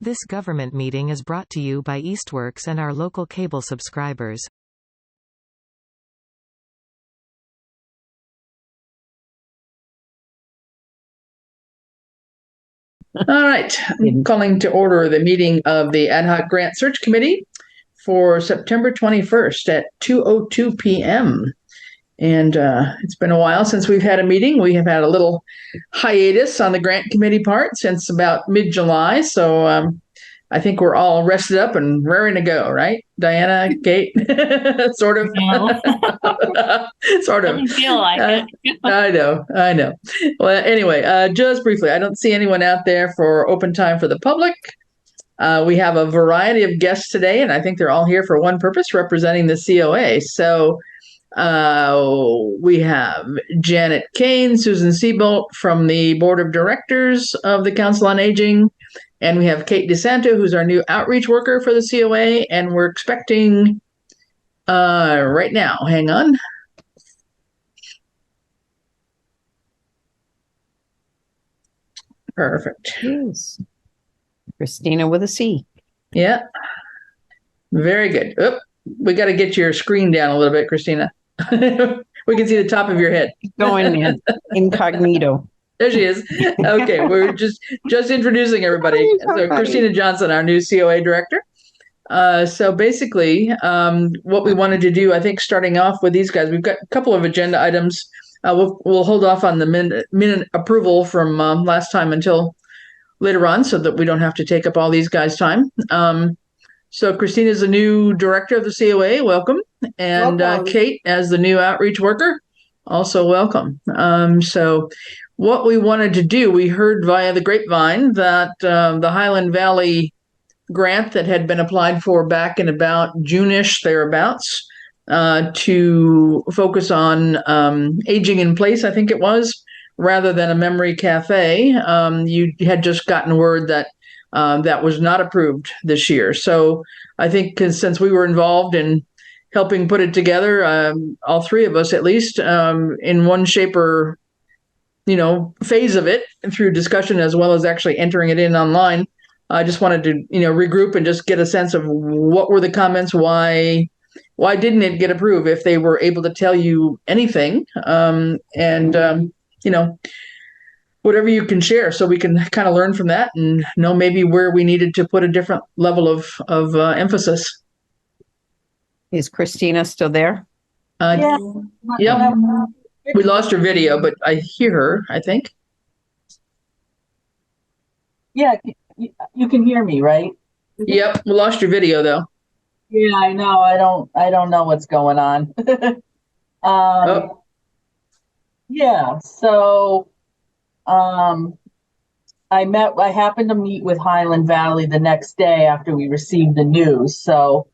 This government meeting is brought to you by Eastworks and our local cable subscribers. All right, I'm calling to order the meeting of the Ad Hoc Grant Search Committee for September 21st at 2:02 p.m. And it's been a while since we've had a meeting. We have had a little hiatus on the grant committee part since about mid-July. So I think we're all rested up and raring to go, right? Diana, Kate, sort of. No. Sort of. Doesn't feel like it. I know. Well, anyway, just briefly, I don't see anyone out there for open time for the public. We have a variety of guests today, and I think they're all here for one purpose, representing the COA. So we have Janet Kane, Susan Seabolt from the Board of Directors of the Council on Aging, and we have Kate DeSanto, who's our new outreach worker for the COA, and we're expecting right now, hang on. Perfect. Yes. Christina with a C. Yeah. Very good. Oh, we got to get your screen down a little bit, Christina. We can see the top of your head. Going in incognito. There she is. Okay, we're just introducing everybody. So Christina Johnson, our new COA director. So basically, what we wanted to do, I think, starting off with these guys, we've got a couple of agenda items. We'll hold off on the minute approval from last time until later on, so that we don't have to take up all these guys' time. So Christina is the new director of the COA. Welcome. And Kate, as the new outreach worker, also welcome. So what we wanted to do, we heard via the grapevine that the Highland Valley grant that had been applied for back in about June-ish, thereabouts, to focus on aging in place, I think it was, rather than a memory cafe. You had just gotten word that that was not approved this year. So I think since we were involved in helping put it together, all three of us at least, in one shape or phase of it, through discussion as well as actually entering it in online, I just wanted to regroup and just get a sense of what were the comments, why didn't it get approved, if they were able to tell you anything, and whatever you can share, so we can kind of learn from that and know maybe where we needed to put a different level of emphasis. Is Christina still there? Yeah. Yep. We lost her video, but I hear her, I think. Yeah, you can hear me, right? Yep, we lost your video though. Yeah, I know. I don't know what's going on. Yeah, so I happened to meet with Highland Valley the next day after we received the news. So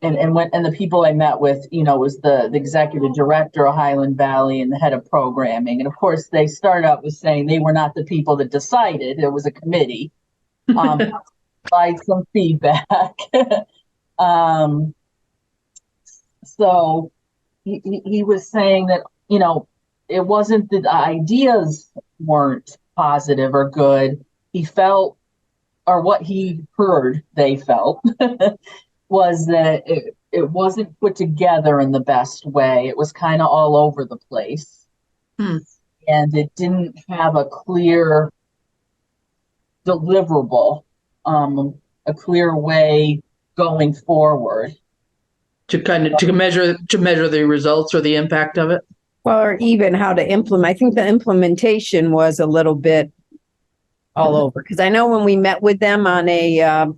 and the people I met with, was the executive director of Highland Valley and the head of programming. And of course, they started out with saying they were not the people that decided. It was a committee. Provide some feedback. So he was saying that, it wasn't that the ideas weren't positive or good. He felt, or what he heard they felt, was that it wasn't put together in the best way. It was kind of all over the place. And it didn't have a clear deliverable, a clear way going forward. To measure the results or the impact of it. Well, or even how to implement. I think the implementation was a little bit all over, because I know when we met with them on a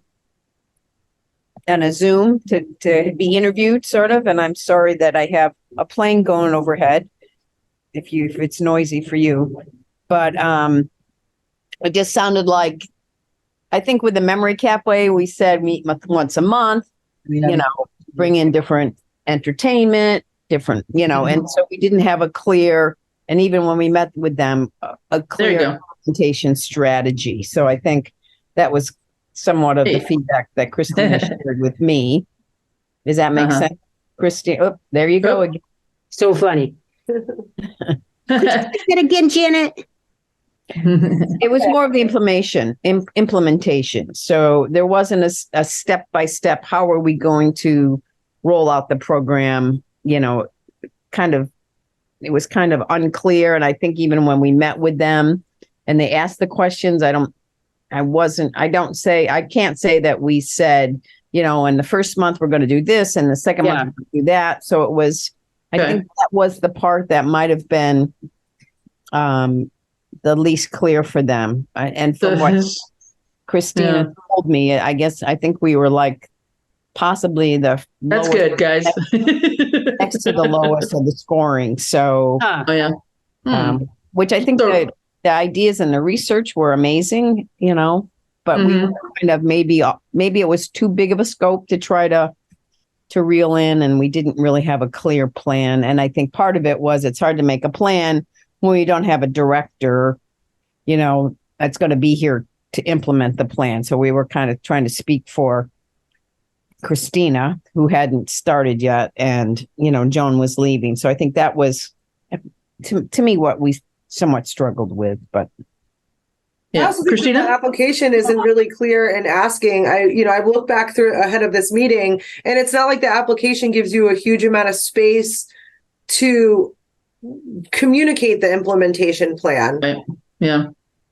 Zoom to be interviewed, sort of, and I'm sorry that I have a plane going overhead if it's noisy for you, but it just sounded like, I think with the memory cap way, we said meet once a month, bring in different entertainment, different, and so we didn't have a clear, and even when we met with them, a clear implementation strategy. So I think that was somewhat of the feedback that Christina shared with me. Does that make sense? Christina, oh, there you go again. So funny. It again, Janet. It was more of the implementation. So there wasn't a step by step. How are we going to roll out the program? You know, it was kind of unclear. And I think even when we met with them and they asked the questions, I can't say that we said, you know, in the first month, we're going to do this and the second month, we're going to do that. So it was, I think that was the part that might have been the least clear for them. And from what Christina told me, I think we were like possibly that's good, guys. next to the lowest of the scoring. So, which I think the ideas and the research were amazing, you know, but we were kind of maybe it was too big of a scope to try to reel in, and we didn't really have a clear plan. And I think part of it was it's hard to make a plan when you don't have a director, you know, that's going to be here to implement the plan. So we were kind of trying to speak for Christina, who hadn't started yet, and, you know, Joan was leaving. So I think that was, to me, what we somewhat struggled with. But I also think Christina, the application isn't really clear in asking. I've looked back through ahead of this meeting, and it's not like the application gives you a huge amount of space to communicate the implementation plan. Right. Yeah.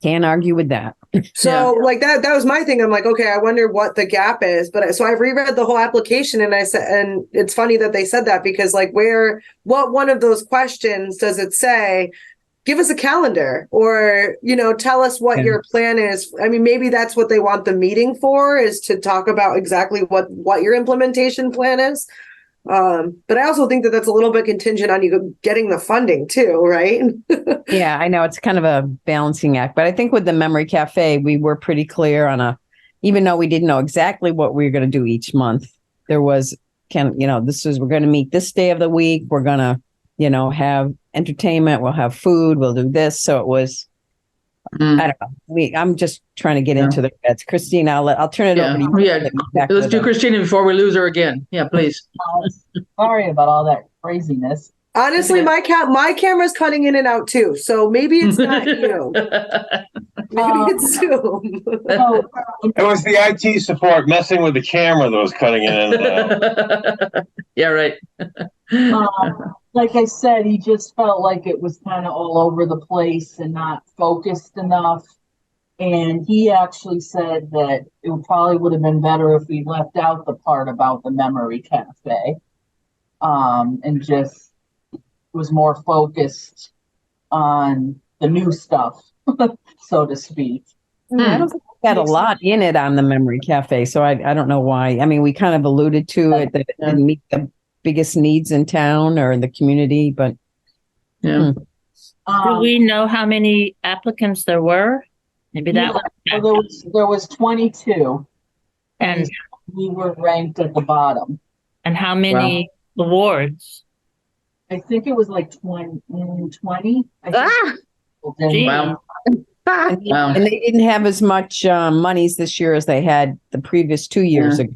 Can't argue with that. So like that was my thing. I'm like, okay, I wonder what the gap is. But so I've reread the whole application, and I said, and it's funny that they said that, because like what one of those questions does it say? Give us a calendar, or, you know, tell us what your plan is. I mean, maybe that's what they want the meeting for, is to talk about exactly what your implementation plan is. But I also think that that's a little bit contingent on you getting the funding too, right? Yeah, I know it's kind of a balancing act, but I think with the Memory Cafe, we were pretty clear on even though we didn't know exactly what we were going to do each month, there was we're going to meet this day of the week. We're going to, you know, have entertainment. We'll have food. We'll do this. So it was, I don't know. I'm just trying to get into the beds. Christina, I'll turn it over to you. Yeah, let's do Christina before we lose her again. Yeah, please. Sorry about all that craziness. Honestly, my camera's cutting in and out too. So maybe it's not you. Maybe it's Zoom. It was the IT support messing with the camera that was cutting in and out. Yeah, right. Like I said, he just felt like it was kind of all over the place and not focused enough. And he actually said that it probably would have been better if we left out the part about the Memory Cafe, and just was more focused on the new stuff, so to speak. I don't think we got a lot in it on the Memory Cafe, so I don't know why. I mean, we kind of alluded to it that it didn't meet the biggest needs in town or in the community, but do we know how many applicants there were? Maybe that was there was 22, and we were ranked at the bottom. And how many awards? I think it was like 20. Wow. And they didn't have as much monies this year as they had the previous 2 years ago.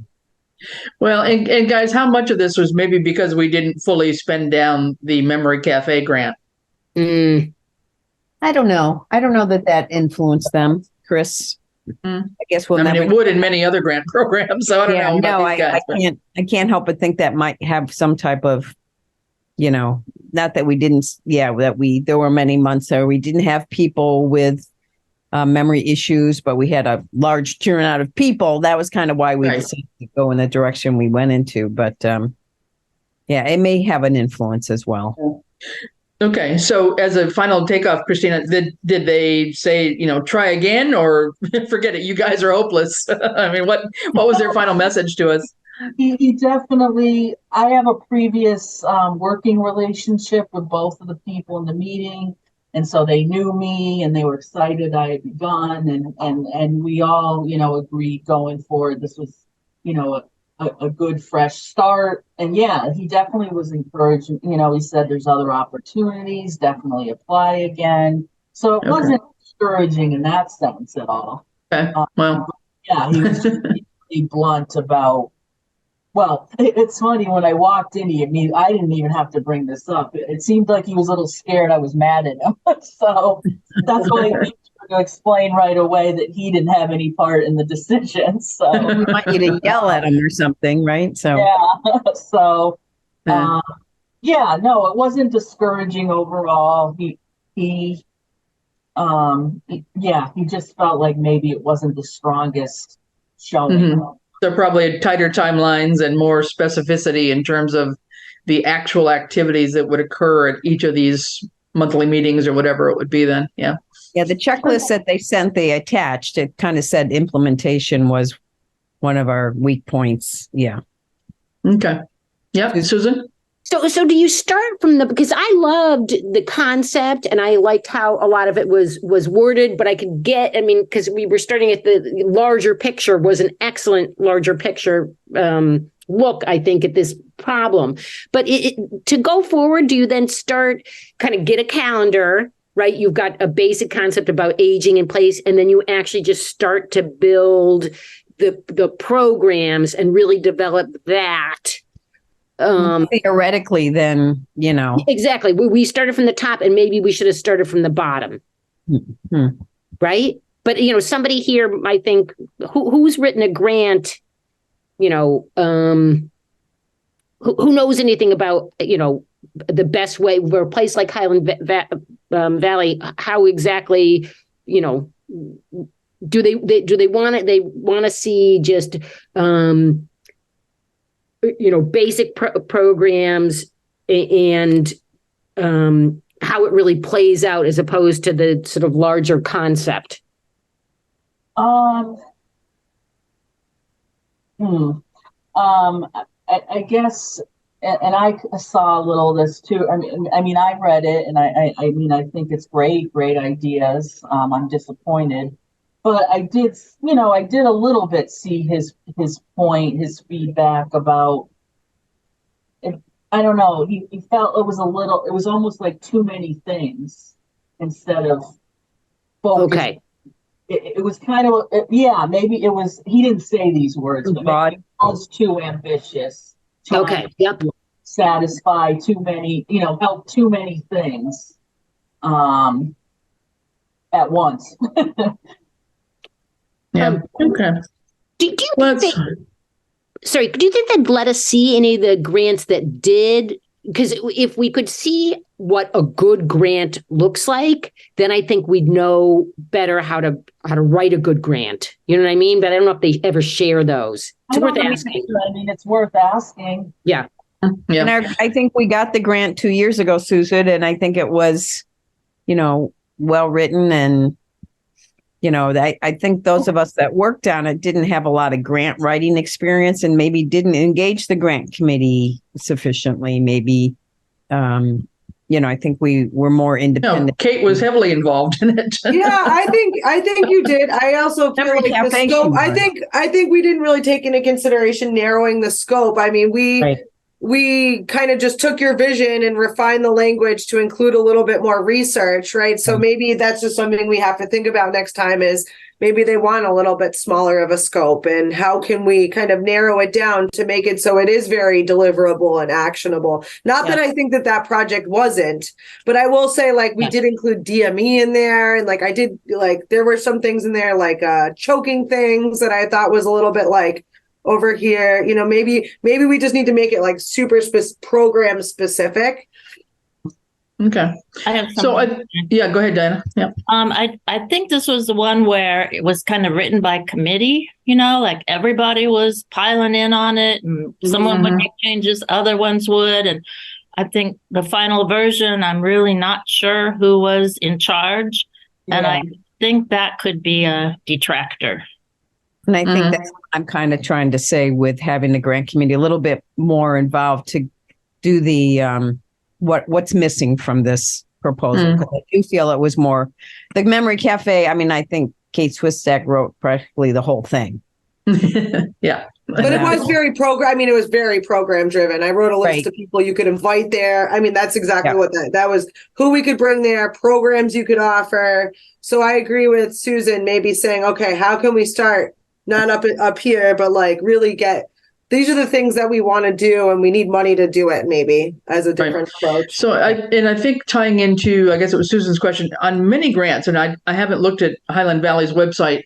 Well, and guys, how much of this was maybe because we didn't fully spend down the Memory Cafe grant? I don't know. I don't know that influenced them, Chris. I guess we'll never. It would in many other grant programs. So I don't know about these guys. I can't help but think that might have some type of, you know, not that we didn't. There were many months where we didn't have people with memory issues, but we had a large turnout of people. That was kind of why we decided to go in the direction we went into. But it may have an influence as well. Okay, so as a final takeoff, Christina, did they say, you know, try again, or forget it, you guys are hopeless? I mean, what was their final message to us? He definitely, I have a previous working relationship with both of the people in the meeting. And so they knew me and they were excited I had begun, and we all, you know, agreed going forward. This was, you know, a good fresh start. And yeah, he definitely was encouraging. You know, he said there's other opportunities, definitely apply again. So it wasn't discouraging in that sense at all. Okay. Well, yeah, he was just really blunt about, well, it's funny, when I walked in, I didn't even have to bring this up. It seemed like he was a little scared I was mad at him. So that's why he to explain right away that he didn't have any part in the decision. So I want you to yell at him or something, right? So yeah, so Yeah. yeah, no, it wasn't discouraging overall. He just felt like maybe it wasn't the strongest showing. So probably tighter timelines and more specificity in terms of the actual activities that would occur at each of these monthly meetings or whatever it would be then. Yeah. yeah, the checklist that they attached, it kind of said implementation was one of our weak points. Yeah. Okay. Yep. Susan? So do you start from because I loved the concept and I liked how a lot of it was worded, but because we were starting at the larger picture was an excellent larger picture look, I think, at this problem. But to go forward, do you then start kind of get a calendar, right? You've got a basic concept about aging in place, and then you actually just start to build the programs and really develop that. Theoretically, then, Exactly. We started from the top and maybe we should have started from the bottom. Right? But, somebody here, I think, who's written a grant, who knows anything about, the best way for a place like Highland Valley, how exactly, do they want to see just, basic programs and how it really plays out as opposed to the sort of larger concept? I guess, and I saw a little of this too. I mean, I read it, and I think it's great ideas. I'm disappointed. But I did a little bit see his point, his feedback about, I don't know, he felt it was almost like too many things instead of focus. Okay. It was kind of, maybe it was, he didn't say these words, but maybe it was too ambitious. Okay, yep. Satisfy too many, help too many things at once. Yeah. Okay. Do you think they'd let us see any of the grants that did? Because if we could see what a good grant looks like, then I think we'd know better how to write a good grant. You know what I mean? But I don't know if they ever share those. It's worth asking. It's worth asking. Yeah. Yeah. And I think we got the grant 2 years ago, Susan, and I think it was, well written and. I think those of us that worked on it didn't have a lot of grant writing experience and maybe didn't engage the grant committee sufficiently. Maybe, I think we were more independent. No, Kate was heavily involved in it. Yeah, I think you did. I also feel like the scope. I think we didn't really take into consideration narrowing the scope. I mean, we kind of just took your vision and refined the language to include a little bit more research, right? So maybe that's just something we have to think about next time is maybe they want a little bit smaller of a scope and how can we kind of narrow it down to make it so it is very deliverable and actionable. Not that I think that project wasn't, but I will say we did include DME in there. And there were some things in there like choking things that I thought was a little bit over here, maybe we just need to make it super program specific. Okay. I have go ahead, Diana. Yeah. I think this was the one where it was kind of written by committee, everybody was piling in on it and someone would make changes, other ones would. And I think the final version, I'm really not sure who was in charge. Yeah. And I think that could be a detractor. And I think that's what I'm kind of trying to say with having the grant committee a little bit more involved to do the what's missing from this proposal. I do feel it was more the Memory Cafe. I mean, I think Kate Swistak wrote practically the whole thing. Yeah. But it was very it was very program driven. I wrote a list of people you could invite there. I mean, that's exactly what that was, who we could bring there, programs you could offer. So I agree with Susan, maybe saying, okay, how can we start not up here, but really get these are the things that we want to do and we need money to do it, maybe as a different approach. So I think tying into, I guess it was Susan's question, on many grants, and I haven't looked at Highland Valley's website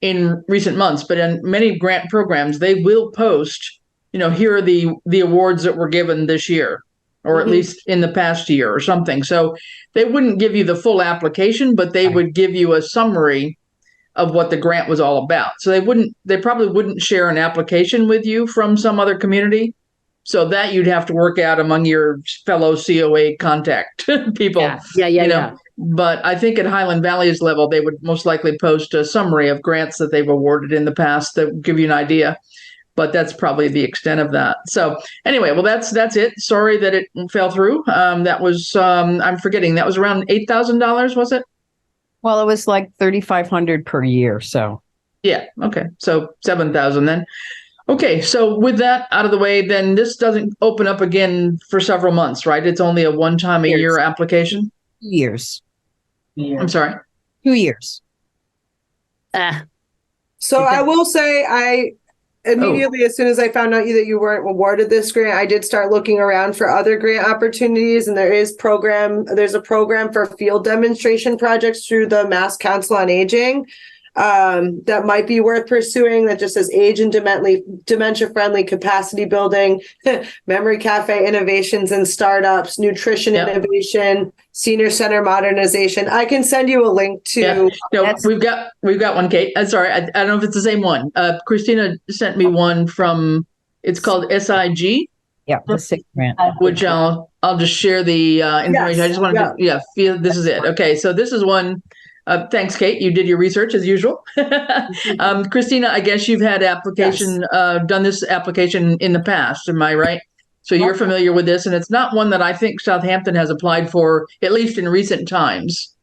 in recent months, but in many grant programs, they will post, here are the awards that were given this year, or at least in the past year or something. So they wouldn't give you the full application, but they would give you a summary of what the grant was all about. So they probably wouldn't share an application with you from some other community. So that you'd have to work out among your fellow COA contact people. Yeah. But I think at Highland Valley's level, they would most likely post a summary of grants that they've awarded in the past that would give you an idea. But that's probably the extent of that. So anyway, well, that's it. Sorry that it fell through. That was, I'm forgetting, that was around $8,000, was it? Well, it was like 3,500 per year. So yeah, okay, so 7,000 then. Okay, so with that out of the way, then this doesn't open up again for several months, right? It's only a one-time a year application. Years. I'm sorry. 2 years. So I will say, I immediately, as soon as I found out that you weren't awarded this grant, I did start looking around for other grant opportunities. And there's a program for field demonstration projects through the Mass Council on Aging that might be worth pursuing, that just says age and dementia friendly capacity building, memory cafe innovations and startups, nutrition innovation, senior center modernization. I can send you a link to. No, we've got one, Kate. Sorry, I don't know if it's the same one. Christina sent me one from. It's called SIG. Yeah, the SIG grant. Which I'll just share the information. Yes, I just wanted to feel this is it. Okay, so this is one. Thanks, Kate. You did your research as usual. Christina, I guess you've had done this application in the past. Am I right? So you're familiar with this, and it's not one that I think Southampton has applied for, at least in recent times.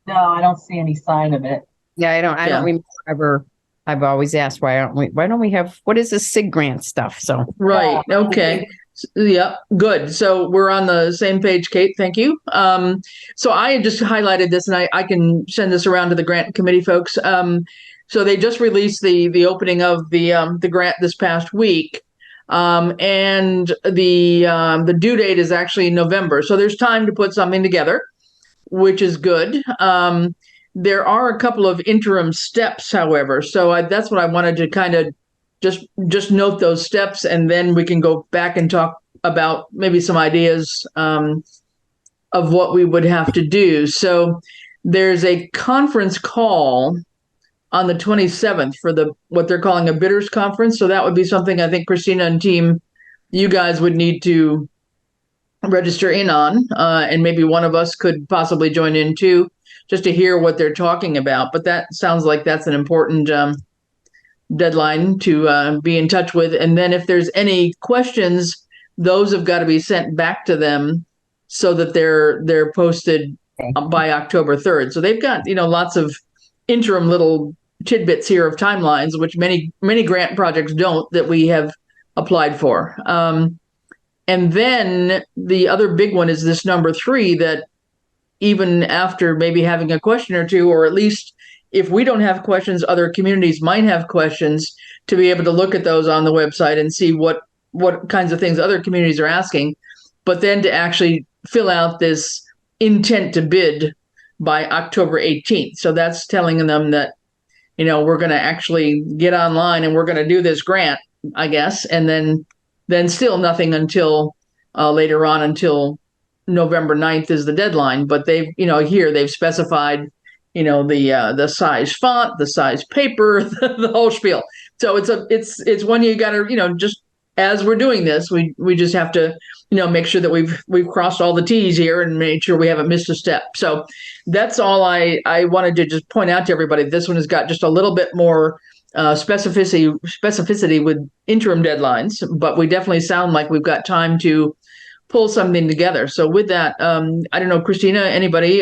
No, I don't see any sign of it. Yeah, I don't remember. I've always asked why don't we have, what is this SIG grant stuff? So right. Okay. Yeah, good. So we're on the same page, Kate. Thank you. So I just highlighted this, and I can send this around to the grant committee folks. So they just released the opening of the grant this past week, and the due date is actually November. So there's time to put something together, which is good. There are a couple of interim steps, however. So that's what I wanted to kind of just note those steps, and then we can go back and talk about maybe some ideas of what we would have to do. So there's a conference call on the 27th for what they're calling a bidders conference. So that would be something I think Christina and team, you guys would need to register in on, and maybe one of us could possibly join in too, just to hear what they're talking about. But that sounds like that's an important deadline to be in touch with. And then if there's any questions, those have got to be sent back to them so that they're posted by October 3rd. So they've got, lots of interim little tidbits here of timelines, which many grant projects don't, that we have applied for. And then the other big one is this number 3, that even after maybe having a question or two, or at least if we don't have questions, other communities might have questions, to be able to look at those on the website and see what kinds of things other communities are asking, but then to actually fill out this intent to bid by October 18th. So that's telling them that, we're going to actually get online and we're going to do this grant, I guess, and then still nothing until later on, until November 9th is the deadline. But they've, here they've specified the size font, the size paper, the whole spiel. So it's one you got to, just as we're doing this, we just have to, make sure that we've crossed all the T's here and made sure we haven't missed a step. So that's all I wanted to just point out to everybody. This one has got just a little bit more specificity with interim deadlines, but we definitely sound like we've got time to pull something together. So with that, I don't know, Christina, anybody,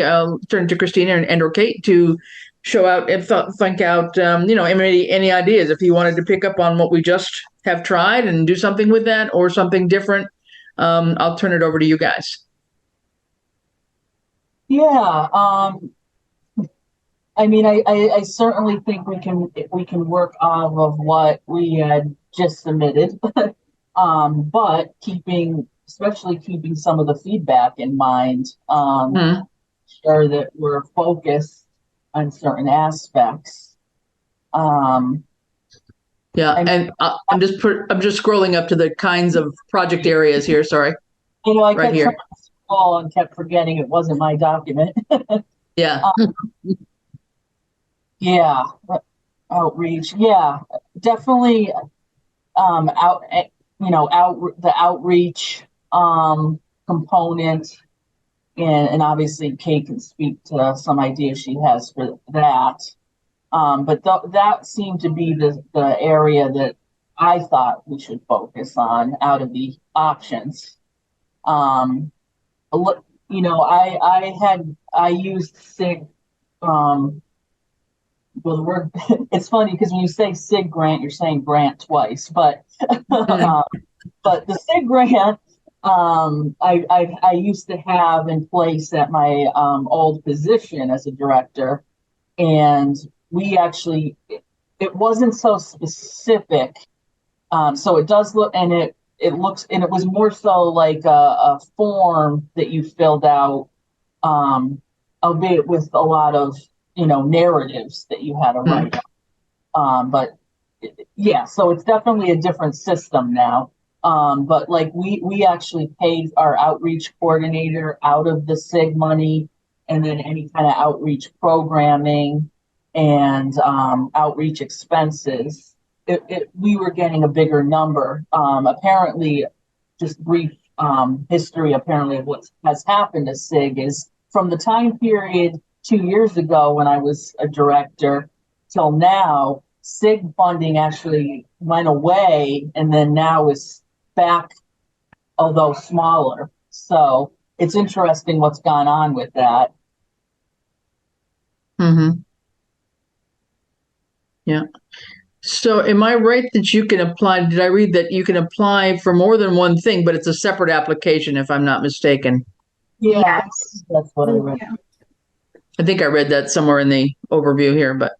turn to Christina and or Kate to show out and think out, any ideas. If you wanted to pick up on what we just have tried and do something with that, or something different, I'll turn it over to you guys. Yeah. I mean, I certainly think we can work off of what we had just submitted. But especially keeping some of the feedback in mind, sure that we're focused on certain aspects. Yeah, and I'm just scrolling up to the kinds of project areas here. Sorry, I right kept here. trying to scroll and kept forgetting it wasn't my document. Yeah. Yeah, outreach. Yeah, definitely. The outreach component, and obviously Kate can speak to some ideas she has for that. But that seemed to be the area that I thought we should focus on out of the options. I used SIG. Well, the word it's funny because when you say SIG grant, you're saying grant twice, but but the SIG grant I used to have in place at my old position as a director, and we actually it wasn't so specific, so it does look, and it looks, and it was more so like a form that you filled out, albeit with a lot of narratives that you had to write. But yeah, so it's definitely a different system now. But like we actually paid our outreach coordinator out of the SIG money, and then any kind of outreach programming and outreach expenses. We were getting a bigger number. Apparently, just brief history. Apparently, of what has happened to SIG is from the time period 2 years ago when I was a director till now, SIG funding actually went away, and then now is back, although smaller. So it's interesting what's gone on with that. Yeah. So am I right that you can apply? Did I read that you can apply for more than one thing, but it's a separate application, if I'm not mistaken? Yeah, that's what I read. I think I read that somewhere in the overview here, but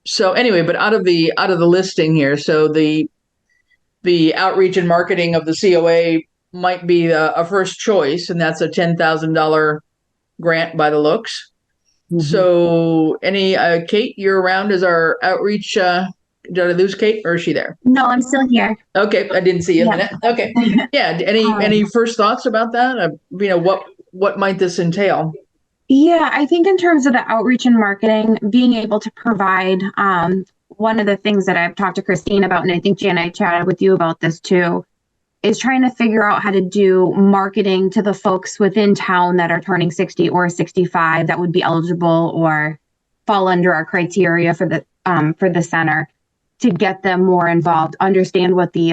so anyway, but out of the listing here, so the outreach and marketing of the COA might be a first choice, and that's a $10,000 grant by the looks. So any Kate, you're around as our outreach. Did I lose Kate, or is she there? No, I'm still here. Okay, I didn't see you in a minute. Okay, yeah. Any first thoughts about that? What might this entail? Yeah, I think in terms of the outreach and marketing, being able to provide, one of the things that I've talked to Christine about, and I think Jan, I chatted with you about this too, is trying to figure out how to do marketing to the folks within town that are turning 60 or 65 that would be eligible or fall under our criteria for the center, to get them more involved, understand what the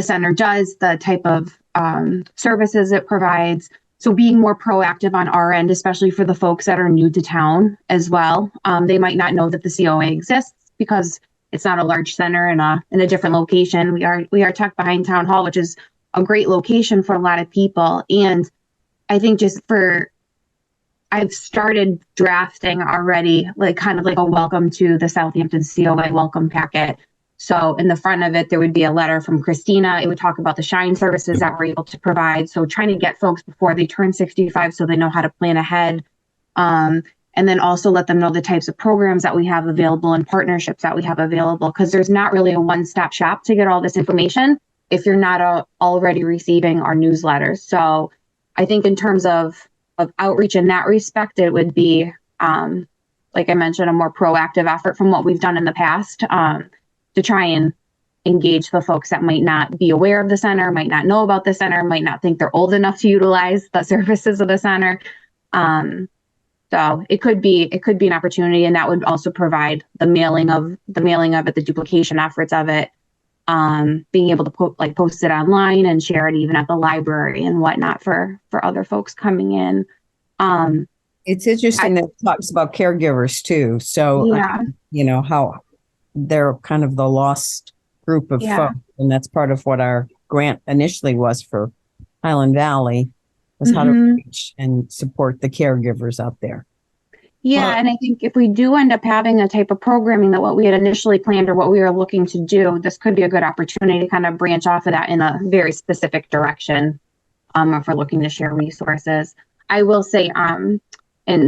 center does, the type of services it provides. So being more proactive on our end, especially for the folks that are new to town as well. They might not know that the COA exists because it's not a large center in a different location. We are tucked behind Town Hall, which is a great location for a lot of people. And I think I've started drafting already, like kind of like a welcome to the Southampton COA welcome packet. So in the front of it, there would be a letter from Christina. It would talk about the Shine services that we're able to provide. So trying to get folks before they turn 65 so they know how to plan ahead. And then also let them know the types of programs that we have available and partnerships that we have available, because there's not really a one-stop shop to get all this information if you're not already receiving our newsletters. So I think in terms of outreach in that respect, it would be, like I mentioned, a more proactive effort from what we've done in the past, to try and engage the folks that might not be aware of the center, might not know about the center, might not think they're old enough to utilize the services of the center. So it could be an opportunity, and that would also provide the mailing of it, the duplication efforts of it, being able to post it online and share it even at the library and whatnot for other folks coming in. It's interesting that it talks about caregivers too. So, how they're kind of the lost group of folks. And that's part of what our grant initially was for Highland Valley, was how to reach and support the caregivers out there. Yeah, and I think if we do end up having a type of programming that what we had initially planned or what we were looking to do, this could be a good opportunity to kind of branch off of that in a very specific direction. If we're looking to share resources. I will say, and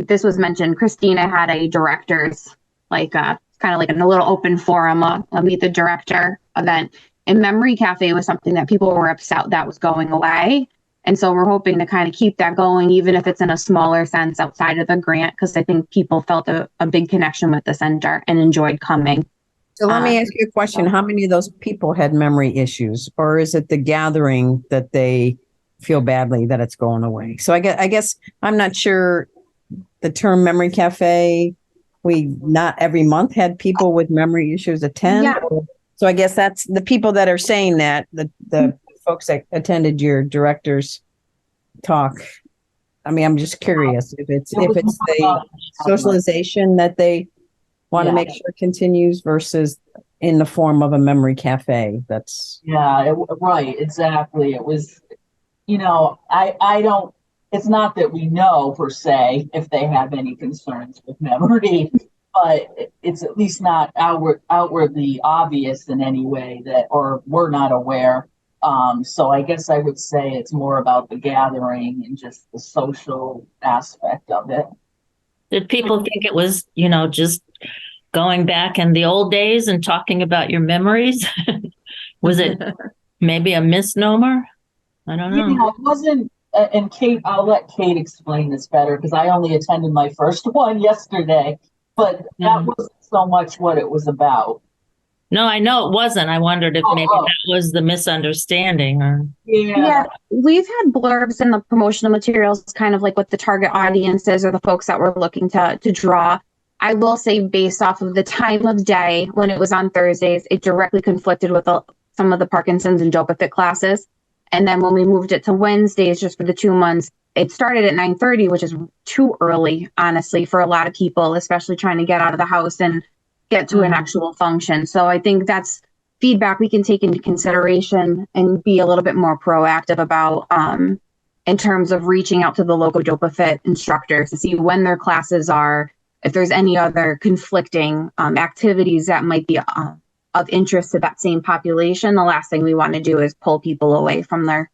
this was mentioned, Christina had a director's, like kind of like in a little open forum, a meet the director event. And Memory Cafe was something that people were upset that was going away. And so we're hoping to kind of keep that going, even if it's in a smaller sense outside of the grant, because I think people felt a big connection with the center and enjoyed coming. So let me ask you a question. How many of those people had memory issues, or is it the gathering that they feel badly that it's going away? So I guess I'm not sure the term Memory Cafe, we not every month had people with memory issues attend. Yeah. So I guess that's the people that are saying that, the folks that attended your director's talk. I mean, I'm just curious if it's the socialization that they want to make sure continues versus in the form of a memory cafe. That's right, exactly. It was, I don't, it's not that we know per se if they have any concerns with memory, but it's at least not outwardly obvious in any way that, or we're not aware. So I guess I would say it's more about the gathering and just the social aspect of it. Did people think it was, just going back in the old days and talking about your memories? Was it maybe a misnomer? I don't know. Yeah, it wasn't. And Kate, I'll let Kate explain this better because I only attended my first one yesterday, but that wasn't so much what it was about. No, I know it wasn't. I wondered if maybe that was the misunderstanding. Or Yeah, we've had blurbs in the promotional materials, kind of like what the target audience is or the folks that we're looking to draw. I will say, based off of the time of day when it was on Thursdays, it directly conflicted with some of the Parkinson's and Dopa Fit classes. And then when we moved it to Wednesdays, just for the 2 months, it started at 9:30, which is too early, honestly, for a lot of people, especially trying to get out of the house and get to an actual function. So I think that's feedback we can take into consideration and be a little bit more proactive about in terms of reaching out to the local Dopa Fit instructors to see when their classes are, if there's any other conflicting activities that might be of interest to that same population. The last thing we want to do is pull people away from their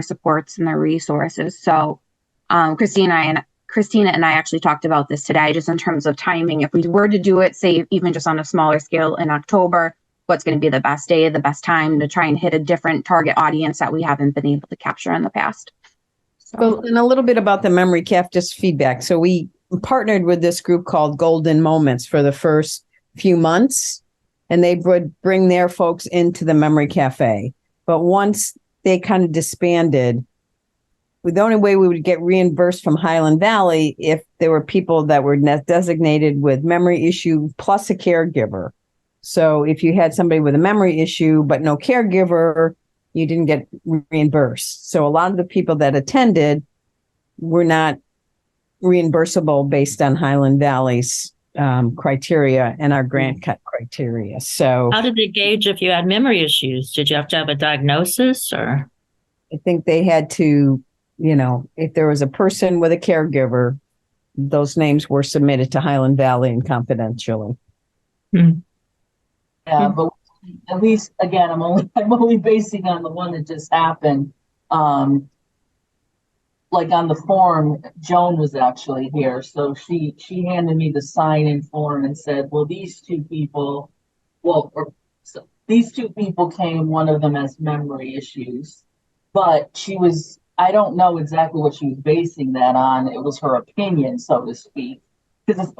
supports and their resources. So Christina and I actually talked about this today, just in terms of timing. If we were to do it, say, even just on a smaller scale in October, what's going to be the best day, the best time to try and hit a different target audience that we haven't been able to capture in the past. So, and a little bit about the Memory Caf, just feedback. So we partnered with this group called Golden Moments for the first few months, and they would bring their folks into the Memory Cafe. But once they kind of disbanded, the only way we would get reimbursed from Highland Valley if there were people that were designated with memory issue plus a caregiver. So if you had somebody with a memory issue but no caregiver, you didn't get reimbursed. So a lot of the people that attended were not reimbursable based on Highland Valley's criteria and our grant cut criteria. So how did they gauge if you had memory issues? Did you have to have a diagnosis, or? I think they had to, if there was a person with a caregiver, those names were submitted to Highland Valley and confidentially. Yeah, but at least again, I'm only basing on the one that just happened. Like on the form, Joan was actually here, so she handed me the sign-in form and said, "Well, these two people came. One of them has memory issues, but I don't know exactly what she was basing that on. It was her opinion, so to speak. Because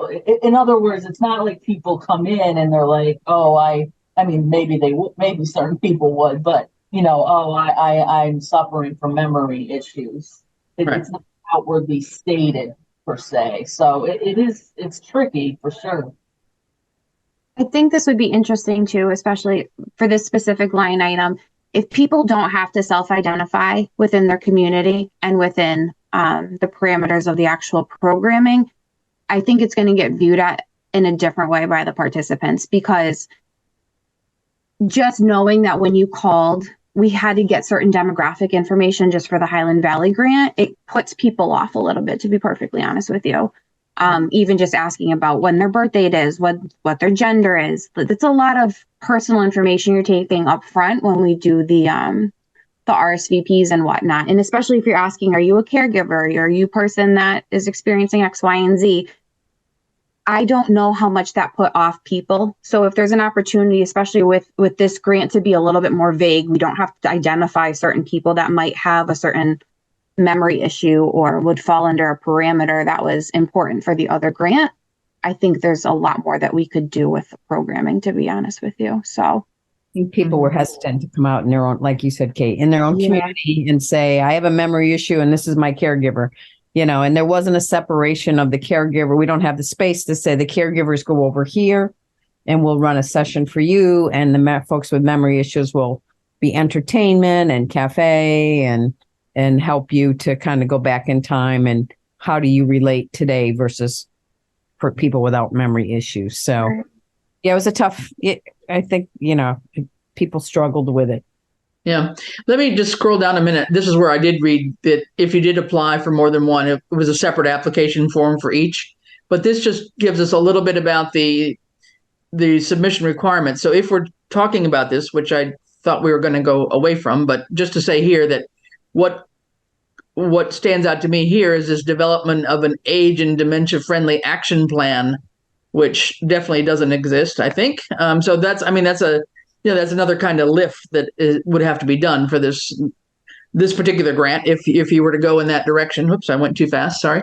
in other words, it's not like people come in and they're like, oh, I mean, maybe maybe certain people would, but I'm suffering from memory issues. It's not outwardly stated per se. So it's tricky for sure. I think this would be interesting too, especially for this specific line item. If people don't have to self-identify within their community and within the parameters of the actual programming, I think it's going to get viewed at in a different way by the participants, because just knowing that when you called, we had to get certain demographic information just for the Highland Valley grant, it puts people off a little bit, to be perfectly honest with you. even just asking about when their birth date is, what their gender is. It's a lot of personal information you're taking up front when we do the RSVPs and whatnot. And especially if you're asking, are you a caregiver? Are you a person that is experiencing X, Y, and Z? I don't know how much that put off people. So if there's an opportunity, especially with this grant, to be a little bit more vague, we don't have to identify certain people that might have a certain memory issue or would fall under a parameter that was important for the other grant. I think there's a lot more that we could do with the programming, to be honest with you. So I think people were hesitant to come out in their own, like you said, Kate, in their own community and say, I have a memory issue and this is my caregiver, and there wasn't a separation of the caregiver. We don't have the space to say the caregivers go over here and we'll run a session for you. And the folks with memory issues will be entertainment and cafe and help you to kind of go back in time and how do you relate today versus for people without memory issues. So yeah, it was a tough, I think, people struggled with it. Yeah. Let me just scroll down a minute. This is where I did read that if you did apply for more than one, it was a separate application form for each. But this just gives us a little bit about the submission requirements. So if we're talking about this, which I thought we were going to go away from, but just to say here that what stands out to me here is this development of an age and dementia friendly action plan, which definitely doesn't exist, I think. So that's another kind of lift that would have to be done for this particular grant if you were to go in that direction. Oops, I went too fast. Sorry.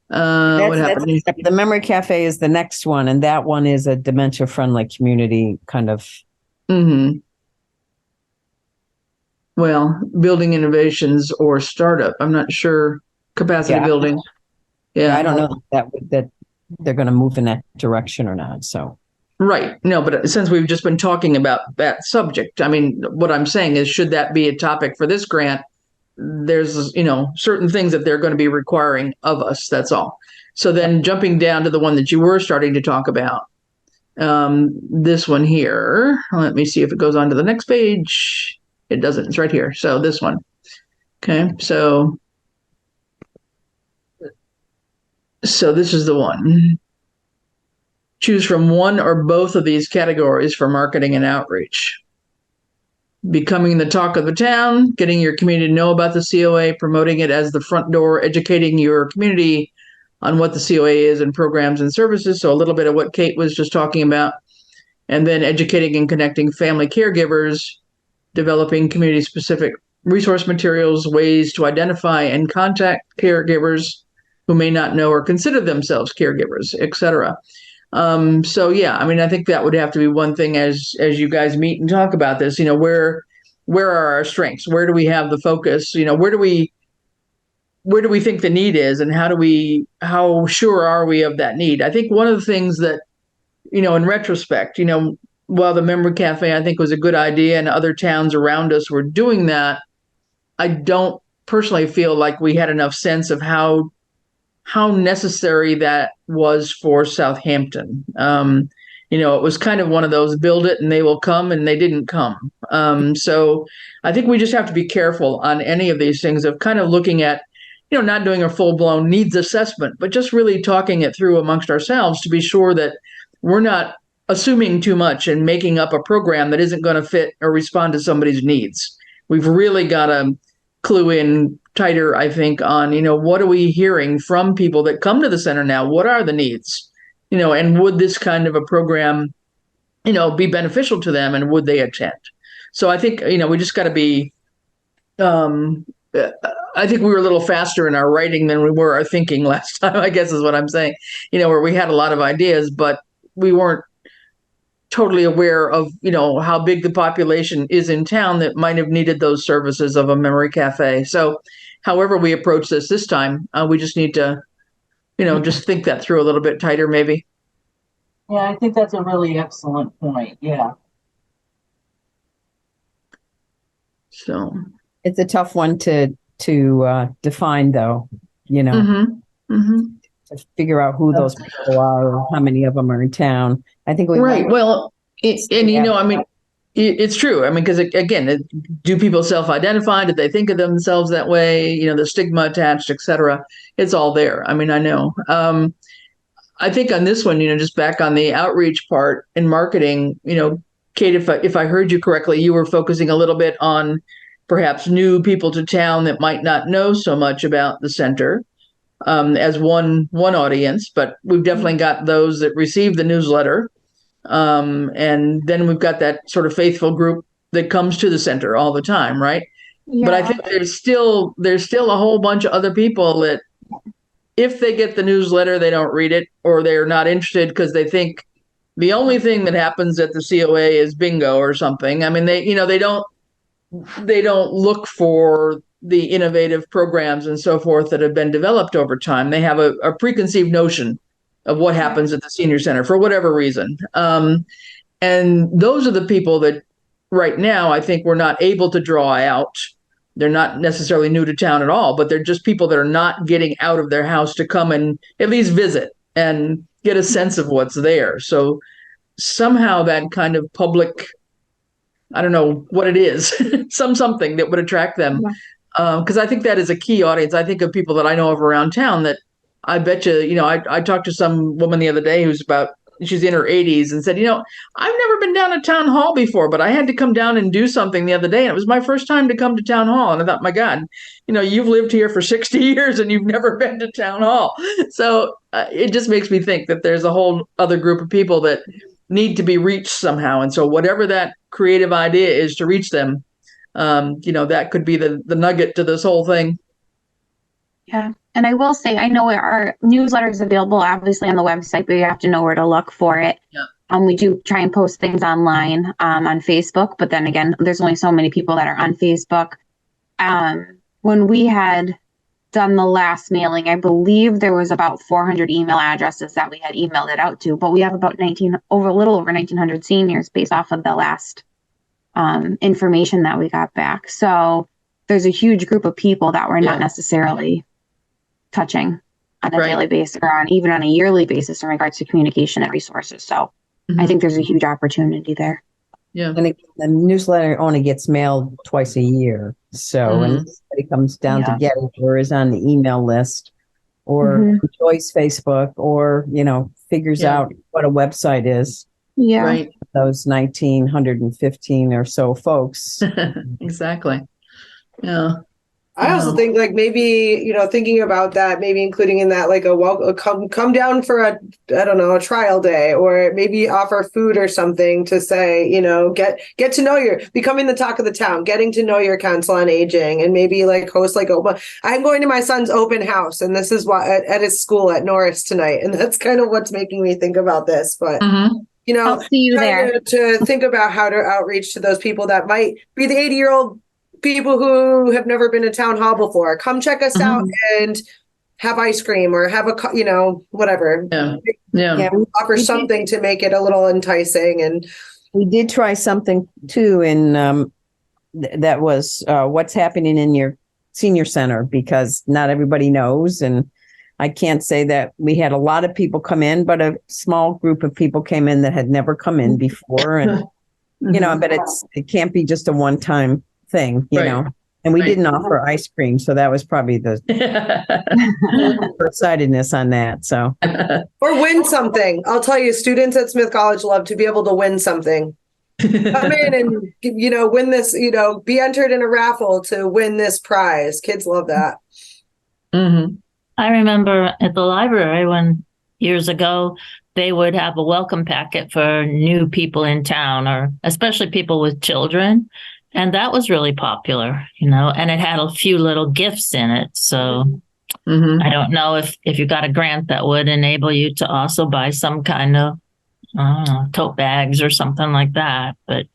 What happened? The Memory Cafe is the next one, and that one is a dementia friendly community kind of. Mm-hmm. Well, building innovations or startup. I'm not sure. Capacity building. Yeah, I don't know that they're going to move in that direction or not. So. Right. No, but since we've just been talking about that subject, I mean, what I'm saying is, should that be a topic for this grant? There's, certain things that they're going to be requiring of us. That's all. So then jumping down to the one that you were starting to talk about, this one here, let me see if it goes on to the next page. It doesn't. It's right here. So this one. Okay. So this is the one. Choose from one or both of these categories for marketing and outreach. Becoming the talk of the town, getting your community to know about the COA, promoting it as the front door, educating your community on what the COA is and programs and services. So a little bit of what Kate was just talking about. And then educating and connecting family caregivers, developing community-specific resource materials, ways to identify and contact caregivers who may not know or consider themselves caregivers, etc. So yeah, I mean, I think that would have to be one thing as you guys meet and talk about this. Where are our strengths? Where do we have the focus? Where do we think the need is, and how sure are we of that need? I think one of the things that, in retrospect, while the Memory Cafe, I think, was a good idea and other towns around us were doing that, I don't personally feel like we had enough sense of how necessary that was for Southampton. It was kind of one of those build it and they will come, and they didn't come. So I think we just have to be careful on any of these things of kind of looking at, not doing a full-blown needs assessment, but just really talking it through amongst ourselves to be sure that we're not assuming too much and making up a program that isn't going to fit or respond to somebody's needs. We've really got to clue in tighter, I think, on, what are we hearing from people that come to the center now? What are the needs? And would this kind of a program, be beneficial to them, and would they attend? So I think, we just got to be, I think we were a little faster in our writing than we were our thinking last time, I guess is what I'm saying, where we had a lot of ideas, but we weren't totally aware of, how big the population is in town that might have needed those services of a memory cafe. So however we approach this time, we just need to, just think that through a little bit tighter, maybe. Yeah, I think that's a really excellent point. Yeah. So it's a tough one to define, though, Mm-hmm. Mm-hmm. to figure out who those people are, or how many of them are in town. I think right. Well, it's true. I mean, because again, do people self-identify? Did they think of themselves that way? The stigma attached, etc. It's all there. I mean, I know. I think on this one, just back on the outreach part and marketing, Kate, if I heard you correctly, you were focusing a little bit on perhaps new people to town that might not know so much about the center, as one audience, but we've definitely got those that receive the newsletter. And then we've got that sort of faithful group that comes to the center all the time, right? Yeah. But I think there's still a whole bunch of other people that if they get the newsletter, they don't read it, or they're not interested because they think the only thing that happens at the COA is bingo or something. I mean, they don't look for the innovative programs and so forth that have been developed over time. They have a preconceived notion of what happens at the senior center for whatever reason. And those are the people that right now I think we're not able to draw out. They're not necessarily new to town at all, but they're just people that are not getting out of their house to come and at least visit and get a sense of what's there. So somehow that kind of public, I don't know what it is, something that would attract them. Because I think that is a key audience. I think of people that I know of around town that I bet you, I talked to some woman the other day she's in her 80s and said, I've never been down to town hall before, but I had to come down and do something the other day. And it was my first time to come to town hall. And I thought, my God, you've lived here for 60 years and you've never been to town hall. So it just makes me think that there's a whole other group of people that need to be reached somehow. And so whatever that creative idea is to reach them, that could be the nugget to this whole thing. Yeah. And I will say, I know our newsletter is available obviously on the website, but you have to know where to look for it. Yeah. We do try and post things online on Facebook, but then again, there's only so many people that are on Facebook. When we had done the last mailing, I believe there was about 400 email addresses that we had emailed it out to, but we have about a little over 1,900 seniors based off of the last information that we got back. So there's a huge group of people that we're not necessarily touching on a daily basis or even on a yearly basis in regards to communication and resources. So I think there's a huge opportunity there. Yeah. And the newsletter only gets mailed twice a year. So when somebody comes down to get it or is on the email list or enjoys Facebook or, figures out what a website is. Yeah. Right. Those 1,915 or so folks. Exactly. Yeah. I also think maybe, thinking about that, maybe including in that come down for a trial day, or maybe offer food or something to say, get to know becoming the talk of the town, getting to know your council on aging, and maybe host I'm going to my son's open house and this is what at his school at Norris tonight. And that's kind of what's making me think about this. But I'll see you there to think about how to outreach to those people that might be the 80-year-old people who have never been to town hall before. Come check us out and have ice cream or have whatever. Yeah. Offer something to make it a little enticing. And we did try something too in that was what's happening in your senior center, because not everybody knows. And I can't say that we had a lot of people come in, but a small group of people came in that had never come in before. And, but it can't be just a one-time thing, you know, and we didn't offer ice cream. So that was probably the short-sightedness on that. So, or win something. I'll tell you, students at Smith College love to be able to win something. Come in and, win this, be entered in a raffle to win this prize. Kids love that. Mm-hmm. I remember at the library when years ago, they would have a welcome packet for new people in town, or especially people with children. And that was really popular, and it had a few little gifts in it. So I don't know if you got a grant that would enable you to also buy some kind of, tote bags or something like that, but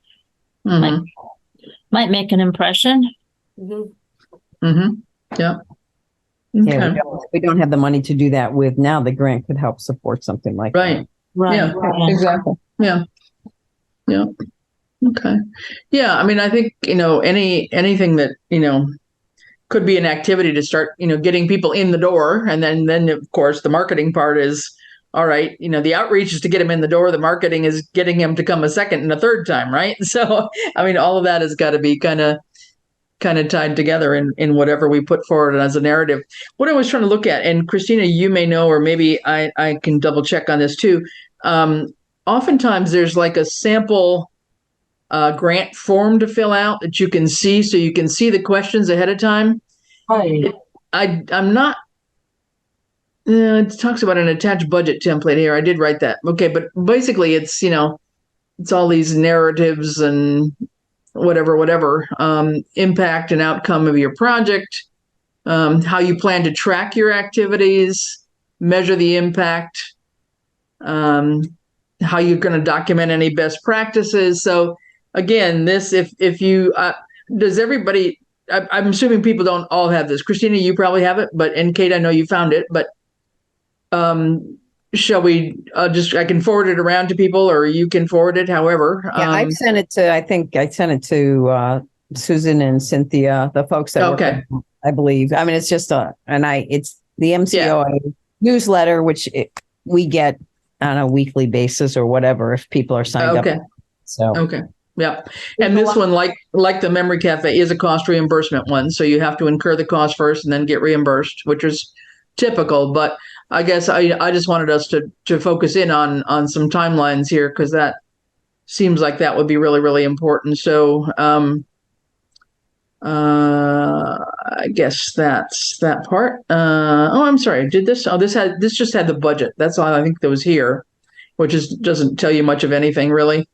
might make an impression. Yeah. Okay. Yeah, we don't have the money to do that with now. The grant could help support something like that. Right. Yeah, exactly. Yeah. Okay. Yeah. I mean, I think, anything that, could be an activity to start, getting people in the door. And then of course, the marketing part is, all right, the outreach is to get him in the door. The marketing is getting him to come a second and a third time. Right. So, I mean, all of that has got to be kind of kind of tied together in whatever we put forward as a narrative. What I was trying to look at, and Christina, you may know, or maybe I can double check on this too. Oftentimes there's like a sample grant form to fill out that you can see, so you can see the questions ahead of time. Right. I'm not. It talks about an attached budget template here. I did write that. Okay, but basically it's it's all these narratives and whatever, impact and outcome of your project, how you plan to track your activities, measure the impact, how you're going to document any best practices. So again, this, if you, does everybody, I'm assuming people don't all have this. Christina, you probably have it, and Kate, I know you found it, but shall we I can forward it around to people, or you can forward it, however. Yeah, I think I sent it to Susan and Cynthia, the folks that work with them, I believe. I mean, it's just it's the MCOA newsletter, which we get on a weekly basis or whatever if people are signed up. So yeah, and this one, like the Memory Cafe, is a cost reimbursement one, so you have to incur the cost first and then get reimbursed, which is typical. But I guess I just wanted us to focus in on some timelines here, because that seems like that would be really, really important. So I guess that's that part. I'm sorry. Did this? Oh, this just had the budget. That's all I think that was here, which doesn't tell you much of anything really.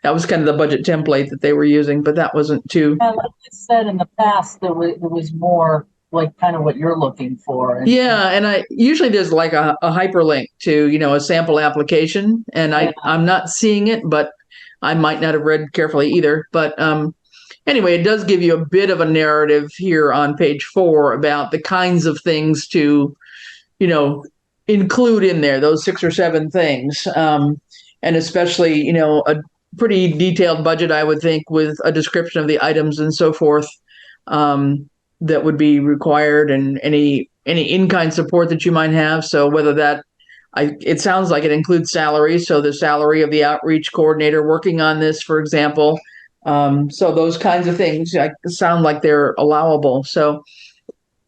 That was kind of the budget template that they were using, but that wasn't too. Like I said in the past, there was more like kind of what you're looking for. And I usually there's like a hyperlink to a sample application, and I'm not seeing it, but I might not have read carefully either. But anyway, it does give you a bit of a narrative here on page 4 about the kinds of things to include in there, those 6 or 7 things, and especially a pretty detailed budget, I would think, with a description of the items and so forth that would be required, and any in-kind support that you might have. So whether that, it sounds like it includes salary. So the salary of the outreach coordinator working on this, for example. So those kinds of things sound like they're allowable. So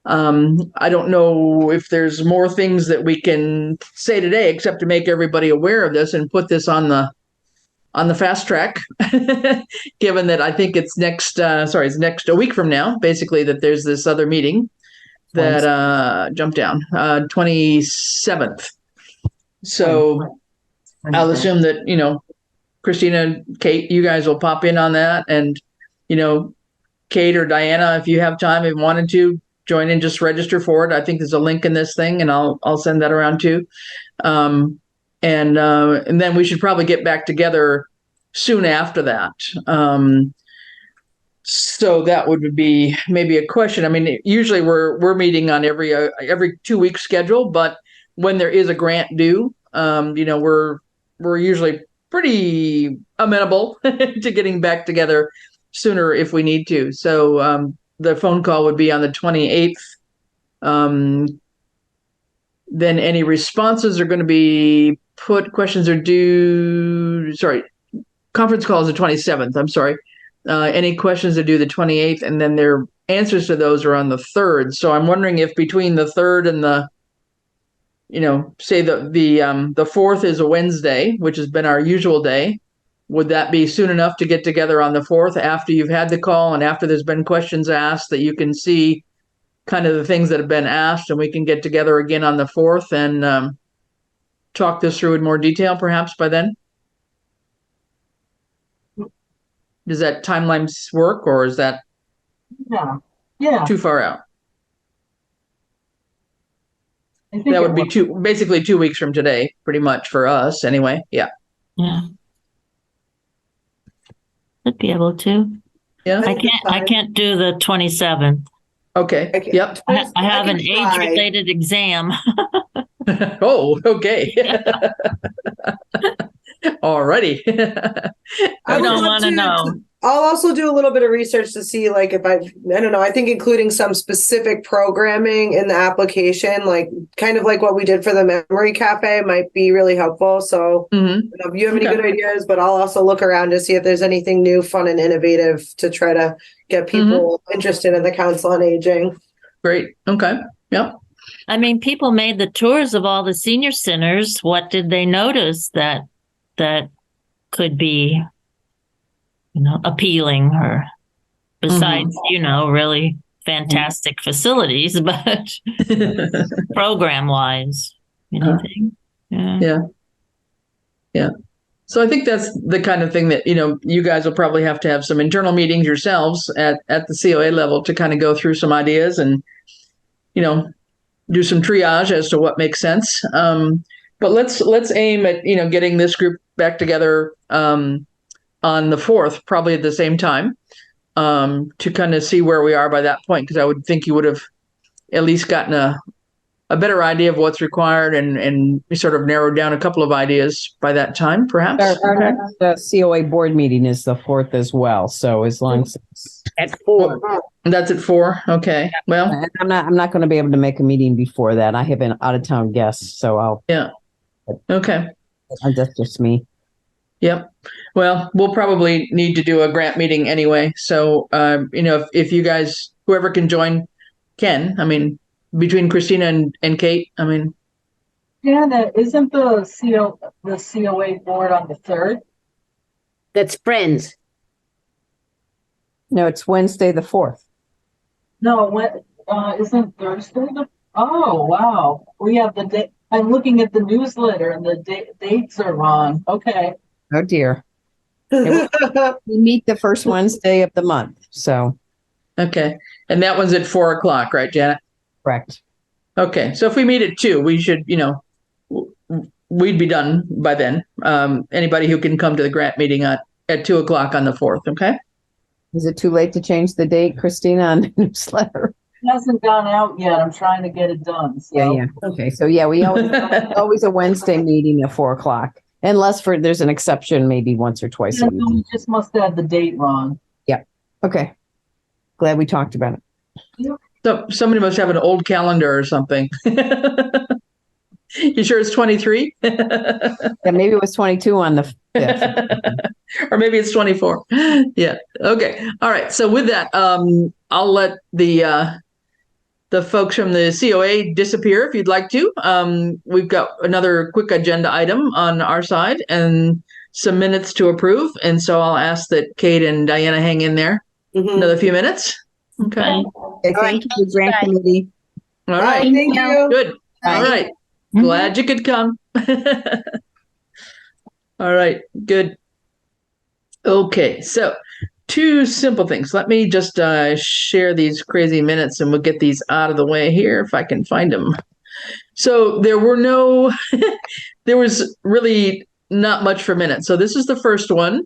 I don't know if there's more things that we can say today, except to make everybody aware of this and put this on the fast track, given that I think it's next a week from now, basically, that there's this other meeting that jumped down 27th. So I'll assume that, Christina, Kate, you guys will pop in on that. And, Kate or Diana, if you have time, if you wanted to join in, just register for it. I think there's a link in this thing, and I'll send that around too. And then we should probably get back together soon after that. So that would be maybe a question. I mean, usually we're meeting on every 2 week schedule, but when there is a grant due, we're usually pretty amenable to getting back together sooner if we need to. So the phone call would be on the 28th. Then any responses are going to be questions are due. Conference call is the 27th. I'm sorry. Any questions are due the 28th, and then their answers to those are on the 3rd. So I'm wondering if between the 3rd and the, say the 4th is a Wednesday, which has been our usual day. Would that be soon enough to get together on the 4th after you've had the call and after there's been questions asked, that you can see kind of the things that have been asked, and we can get together again on the 4th and talk this through in more detail perhaps by then? Does that timeline work, or is that too far out? That would be basically 2 weeks from today, pretty much, for us anyway. Yeah. I'd be able to. Yeah. I can't do the 27th. Okay. Yep. I have an age-related exam. Oh, okay. Alrighty. I don't want to know. I'll also do a little bit of research to see, like, if I don't know, I think including some specific programming in the application, like kind of like what we did for the memory cafe, might be really helpful. So if you have any good ideas, but I'll also look around to see if there's anything new, fun, and innovative to try to get people interested in the Council on Aging. Great. Okay. Yep. I mean, people made the tours of all the senior centers. What did they notice that could be, appealing, or besides, really fantastic facilities, but program wise, anything? Yeah. So I think that's the kind of thing that, you guys will probably have to have some internal meetings yourselves at the COA level to kind of go through some ideas and, do some triage as to what makes sense. But let's aim at, getting this group back together on the 4th, probably at the same time, to kind of see where we are by that point, because I would think you would have at least gotten a better idea of what's required and sort of narrowed down a couple of ideas by that time, perhaps. Our next COA board meeting is the 4th as well. So as long as it's at 4. That's at 4. Okay. Well, I'm not going to be able to make a meeting before that. I have an out of town guest, so I'll. Yeah. Okay. That's just me. Yep. Well, we'll probably need to do a grant meeting anyway. So, if you guys, whoever can join, can. I mean, between Christina and Kate, I mean. Yeah, isn't the COA board on the 3rd? That's Friends. No, it's Wednesday the 4th. No, isn't Thursday oh, wow. We have the date. I'm looking at the newsletter and the dates are wrong. Okay. Oh dear. We meet the first Wednesday of the month. So. Okay. And that one's at 4:00, right, Janet? Correct. Okay. So if we meet at 2, we should, we'd be done by then. Anybody who can come to the grant meeting at 2:00 on the 4th. Okay. Is it too late to change the date, Christina, on the newsletter? It hasn't gone out yet. I'm trying to get it done. So. Yeah. Okay. So we always a Wednesday meeting at 4:00, unless there's an exception, maybe once or twice a week. You just must have the date wrong. Yeah. Okay. Glad we talked about it. Yeah. So somebody must have an old calendar or something. You sure it's 23? Yeah, maybe it was 22 on the 5th. Or maybe it's 24. Yeah. Okay. All right. So with that, I'll let the folks from the COA disappear if you'd like to. We've got another quick agenda item on our side and some minutes to approve. And so I'll ask that Kate and Diana hang in there another few minutes. Okay. Okay, thank you, Grant Committee. All right. Thank you. Good. All right. Glad you could come. All right. Good. Okay. So 2 simple things. Let me just share these crazy minutes and we'll get these out of the way here if I can find them. So there was really not much for minutes. So this is the first one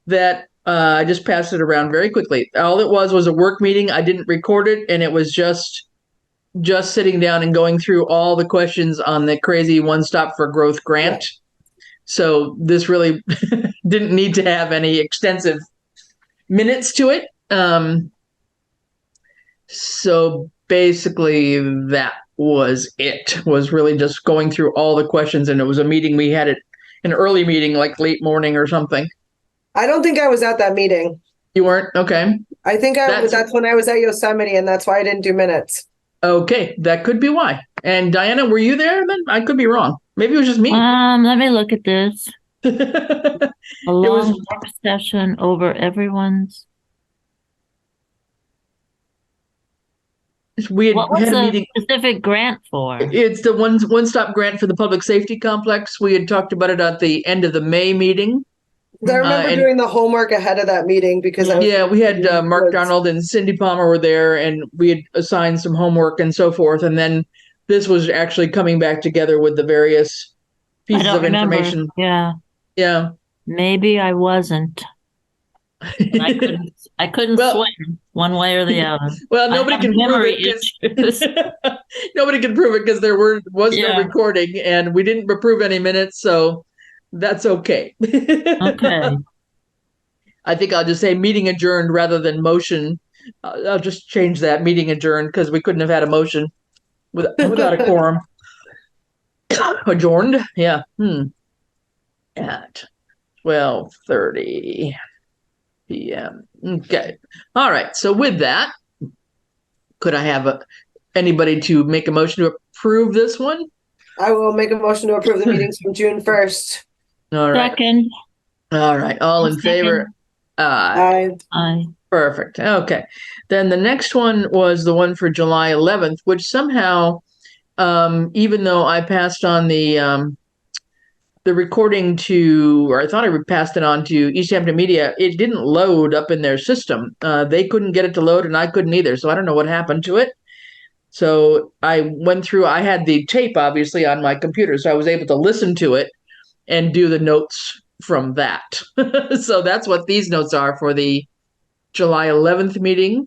that I just passed it around very quickly. All it was a work meeting. I didn't record it, and it was just sitting down and going through all the questions on the crazy One Stop for Growth grant. So this really didn't need to have any extensive minutes to it. So basically that was it. Was really just going through all the questions, and it was a meeting we had an early meeting, like late morning or something. I don't think I was at that meeting. You weren't? Okay. I think that's when I was at Yosemite, and that's why I didn't do minutes. Okay, that could be why. And Diana, were you there then? I could be wrong. Maybe it was just me. Let me look at this. A long work session over everyone's. We What was had a the meeting. specific grant for? It's the one-stop grant for the public safety complex. We had talked about it at the end of the May meeting. I remember doing the homework ahead of that meeting because we had Mark Darnold and Cindy Palmer were there, and we had assigned some homework and so forth. And then this was actually coming back together with the various pieces of information. Yeah. Maybe I wasn't. I couldn't swim one way or the other. Well, nobody can prove it. Nobody can prove it because there was no recording, and we didn't approve any minutes, so that's okay. Okay. I think I'll just say meeting adjourned rather than motion. I'll just change that, meeting adjourned, because we couldn't have had a motion without a quorum. Adjourned, yeah. At 12:30 p.m. Okay. All right. So with that, could I have anybody to make a motion to approve this one? I will make a motion to approve the meetings from June 1st. All right. Second. All right. All in favor? Aye. Aye. Perfect. Okay. Then the next one was the one for July 11th, which somehow, even though I passed on the recording to, or I thought I passed it on to East Hampton Media, it didn't load up in their system. They couldn't get it to load, and I couldn't either. So I don't know what happened to it. So I went through, I had the tape obviously on my computer, so I was able to listen to it and do the notes from that. So that's what these notes are for the July 11th meeting.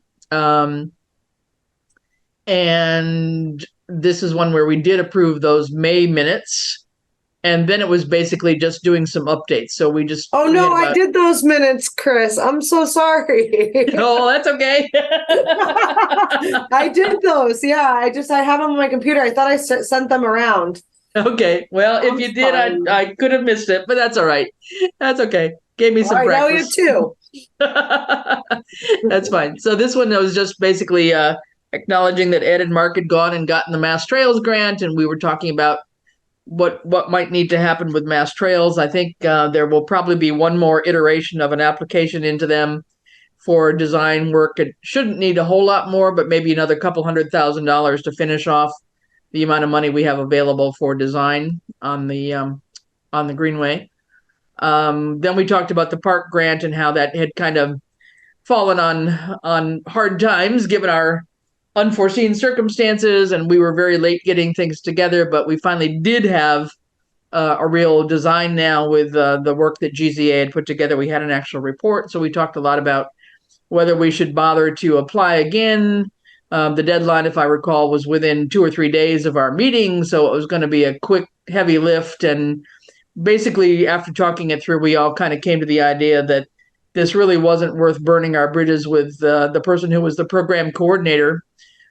And this is one where we did approve those May minutes. And then it was basically just doing some updates. So we just. Oh no, I did those minutes, Chris. I'm so sorry. Oh, that's okay. I did those. Yeah, I have them on my computer. I thought I sent them around. Okay. Well, if you did, I could have missed it, but that's all right. That's okay. Gave me some practice. Now we have 2. That's fine. So this one was just basically acknowledging that Ed and Mark had gone and gotten the Mass Trails grant, and we were talking about what might need to happen with Mass Trails. I think there will probably be one more iteration of an application into them for design work. It shouldn't need a whole lot more, but maybe another couple $100,000 to finish off the amount of money we have available for design on the Greenway. Then we talked about the park grant and how that had kind of fallen on hard times given our unforeseen circumstances, and we were very late getting things together, but we finally did have a real design now with the work that GZA had put together. We had an actual report, so we talked a lot about whether we should bother to apply again. The deadline, if I recall, was within 2 or 3 days of our meeting, so it was going to be a quick, heavy lift. And basically, after talking it through, we all kind of came to the idea that this really wasn't worth burning our bridges with the person who was the program coordinator,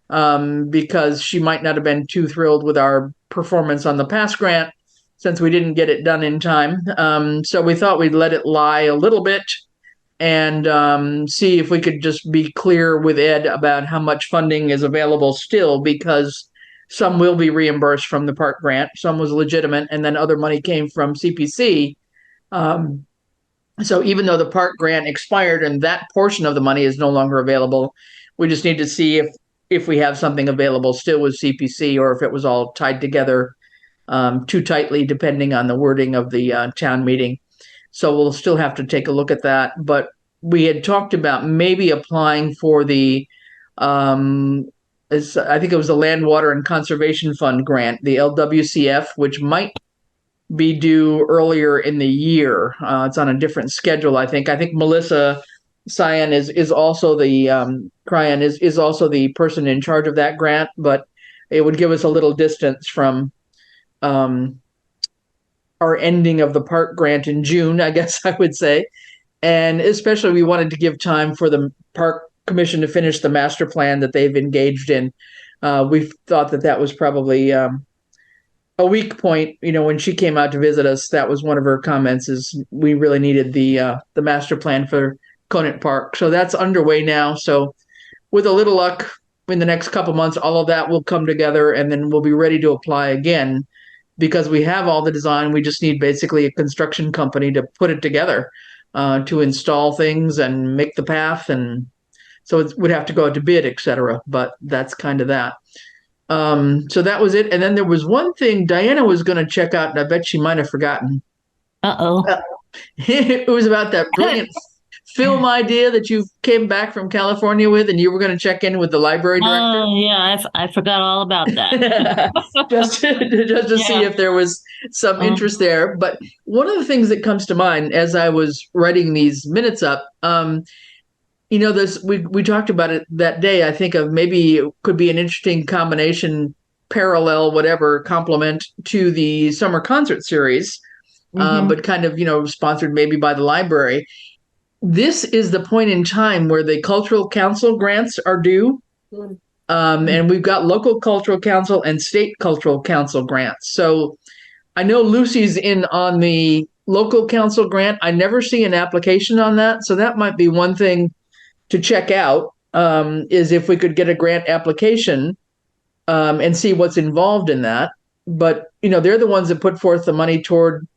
because she might not have been too thrilled with our performance on the past grant since we didn't get it done in time. So we thought we'd let it lie a little bit and see if we could just be clear with Ed about how much funding is available still, because some will be reimbursed from the park grant, some was legitimate, and then other money came from CPC. So even though the park grant expired and that portion of the money is no longer available, we just need to see if we have something available still with CPC, or if it was all tied together too tightly, depending on the wording of the town meeting. So we'll still have to take a look at that. But we had talked about maybe applying for the, I think it was the Land, Water, and Conservation Fund grant, the LWCF, which might be due earlier in the year. It's on a different schedule, I think. I think Melissa Cyan is also the Cryan is also the person in charge of that grant, but it would give us a little distance from our ending of the park grant in June, I guess I would say. And especially we wanted to give time for the park commission to finish the master plan that they've engaged in. We thought that was probably a weak point. You know, when she came out to visit us, that was one of her comments, is we really needed the master plan for Conant Park. So that's underway now. So with a little luck, in the next couple months, all of that will come together, and then we'll be ready to apply again, because we have all the design. We just need basically a construction company to put it together, to install things and make the path. And so it would have to go out to bid, et cetera. But that's kind of that. So that was it. And then there was one thing Diana was going to check out, and I bet she might have forgotten. It was about that brilliant film idea that you came back from California with, and you were going to check in with the library director. Oh, yeah, I forgot all about that. just to see if there was some interest there. But one of the things that comes to mind as I was writing these minutes up, we talked about it that day. I think of maybe it could be an interesting combination, parallel, whatever, complement to the summer concert series, but kind of, sponsored maybe by the library. this is the point in time where the cultural council grants are due. And we've got local cultural council and state cultural council grants. So I know Lucy's in on the local council grant. I never see an application on that. So that might be one thing to check out, is if we could get a grant application and see what's involved in that. But, they're the ones that put forth the money toward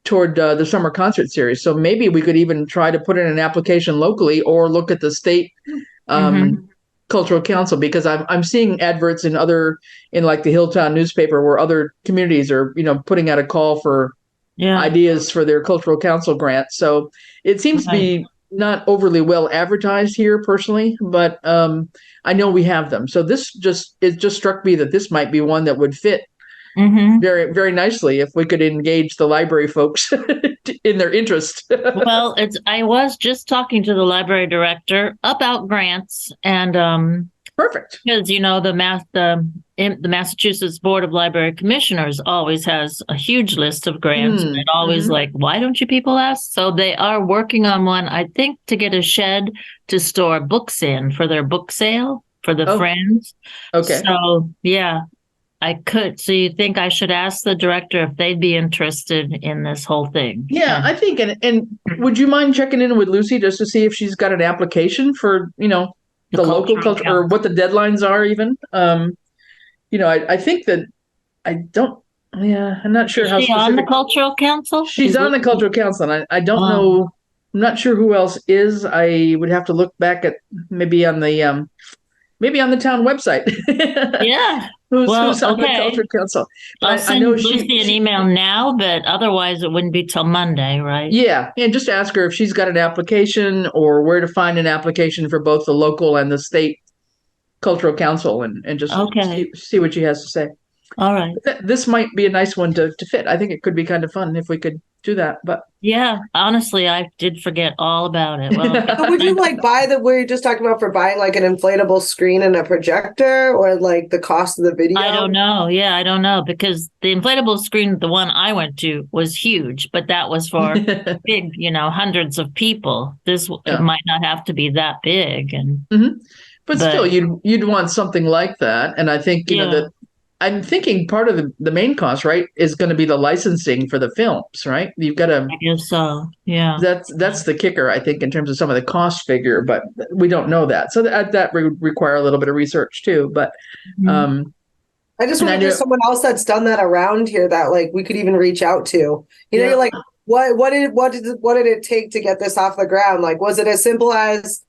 the summer concert series. So maybe we could even try to put in an application locally or look at the state cultural council, because I'm seeing adverts in like the Hilltown newspaper where other communities are, putting out a call for ideas for their cultural council grant. So it seems to be not overly well advertised here personally, but I know we have them. So it just struck me that this might be one that would fit very, very nicely if we could engage the library folks in their interest. Well, I was just talking to the library director about grants, and perfect, because the Massachusetts Board of Library Commissioners always has a huge list of grants, and always like, why don't you people ask? So they are working on one, I think, to get a shed to store books in for their book sale for the Friends. Okay. So yeah. I could. So you think I should ask the director if they'd be interested in this whole thing? Yeah, I think. And would you mind checking in with Lucy just to see if she's got an application for, the local culture, or what the deadlines are even? I think that I'm not sure how specific. On the cultural council? She's on the cultural council, and I don't know. I'm not sure who else is. I would have to look back at maybe on the town website. Yeah. Who's on the culture council? I'll send Lucy an email now, but otherwise it wouldn't be till Monday, right? Yeah, and just ask her if she's got an application or where to find an application for both the local and the state cultural council, and just see what she has to say. All right. This might be a nice one to fit. I think it could be kind of fun if we could do that. But yeah, honestly, I did forget all about it. Well, would you were you just talking about for buying like an inflatable screen and a projector, or like the cost of the video? I don't know. Yeah, I don't know, because the inflatable screen, the one I went to, was huge, but that was for big, hundreds of people. This it might not have to be that big, and but still, you'd want something like that. And I think that. I'm thinking part of the main cost, right, is going to be the licensing for the films, right? You've got to. I guess so. Yeah. That's the kicker, I think, in terms of some of the cost figure, but we don't know that. So that would require a little bit of research too. But I just wonder if someone else that's done that around here that like we could even reach out to. You're like, what did it take to get this off the ground? Like, was it as simple as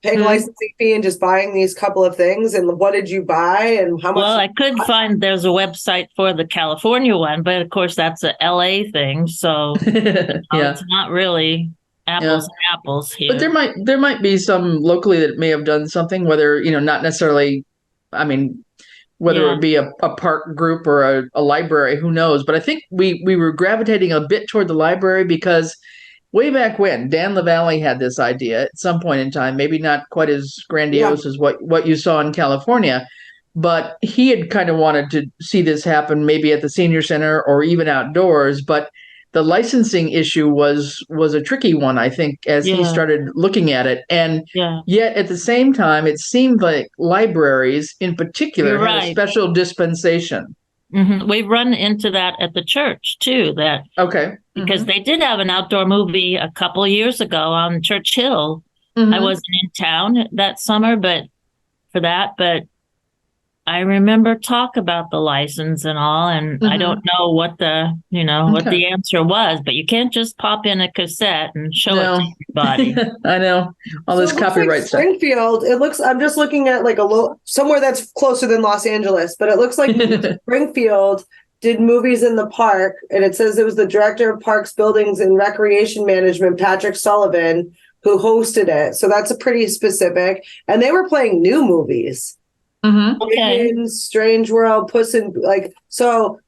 paying a licensing fee and just buying these couple of things, and what did you buy and how much? Well, I could find there's a website for the California one, but of course that's a LA thing, so it's not really apples and apples here. But there might be some locally that may have done something, whether not necessarily. I mean, whether it would be a park group or a library, who knows? But I think we were gravitating a bit toward the library because. Way back when, Dan LaValle had this idea at some point in time, maybe not quite as grandiose as what you saw in California, but he had kind of wanted to see this happen maybe at the senior center or even outdoors. But the licensing issue was a tricky one, I think, as he started looking at it. And yet at the same time, it seemed like libraries in particular had a special dispensation. We've run into that at the church too. Because they did have an outdoor movie a couple of years ago on Church Hill. I wasn't in town that summer, but I remember talk about the license and all, and I don't know what the what the answer was, but you can't just pop in a cassette and show it to everybody. I know all this copyright stuff. Springfield. It looks. I'm just looking at like somewhere that's closer than Los Angeles, but it looks like Springfield did movies in the park, and it says it was the director of Parks, Buildings, and Recreation Management, Patrick Sullivan, who hosted it. So that's a pretty specific. And they were playing new movies. Strange World, Puss in so.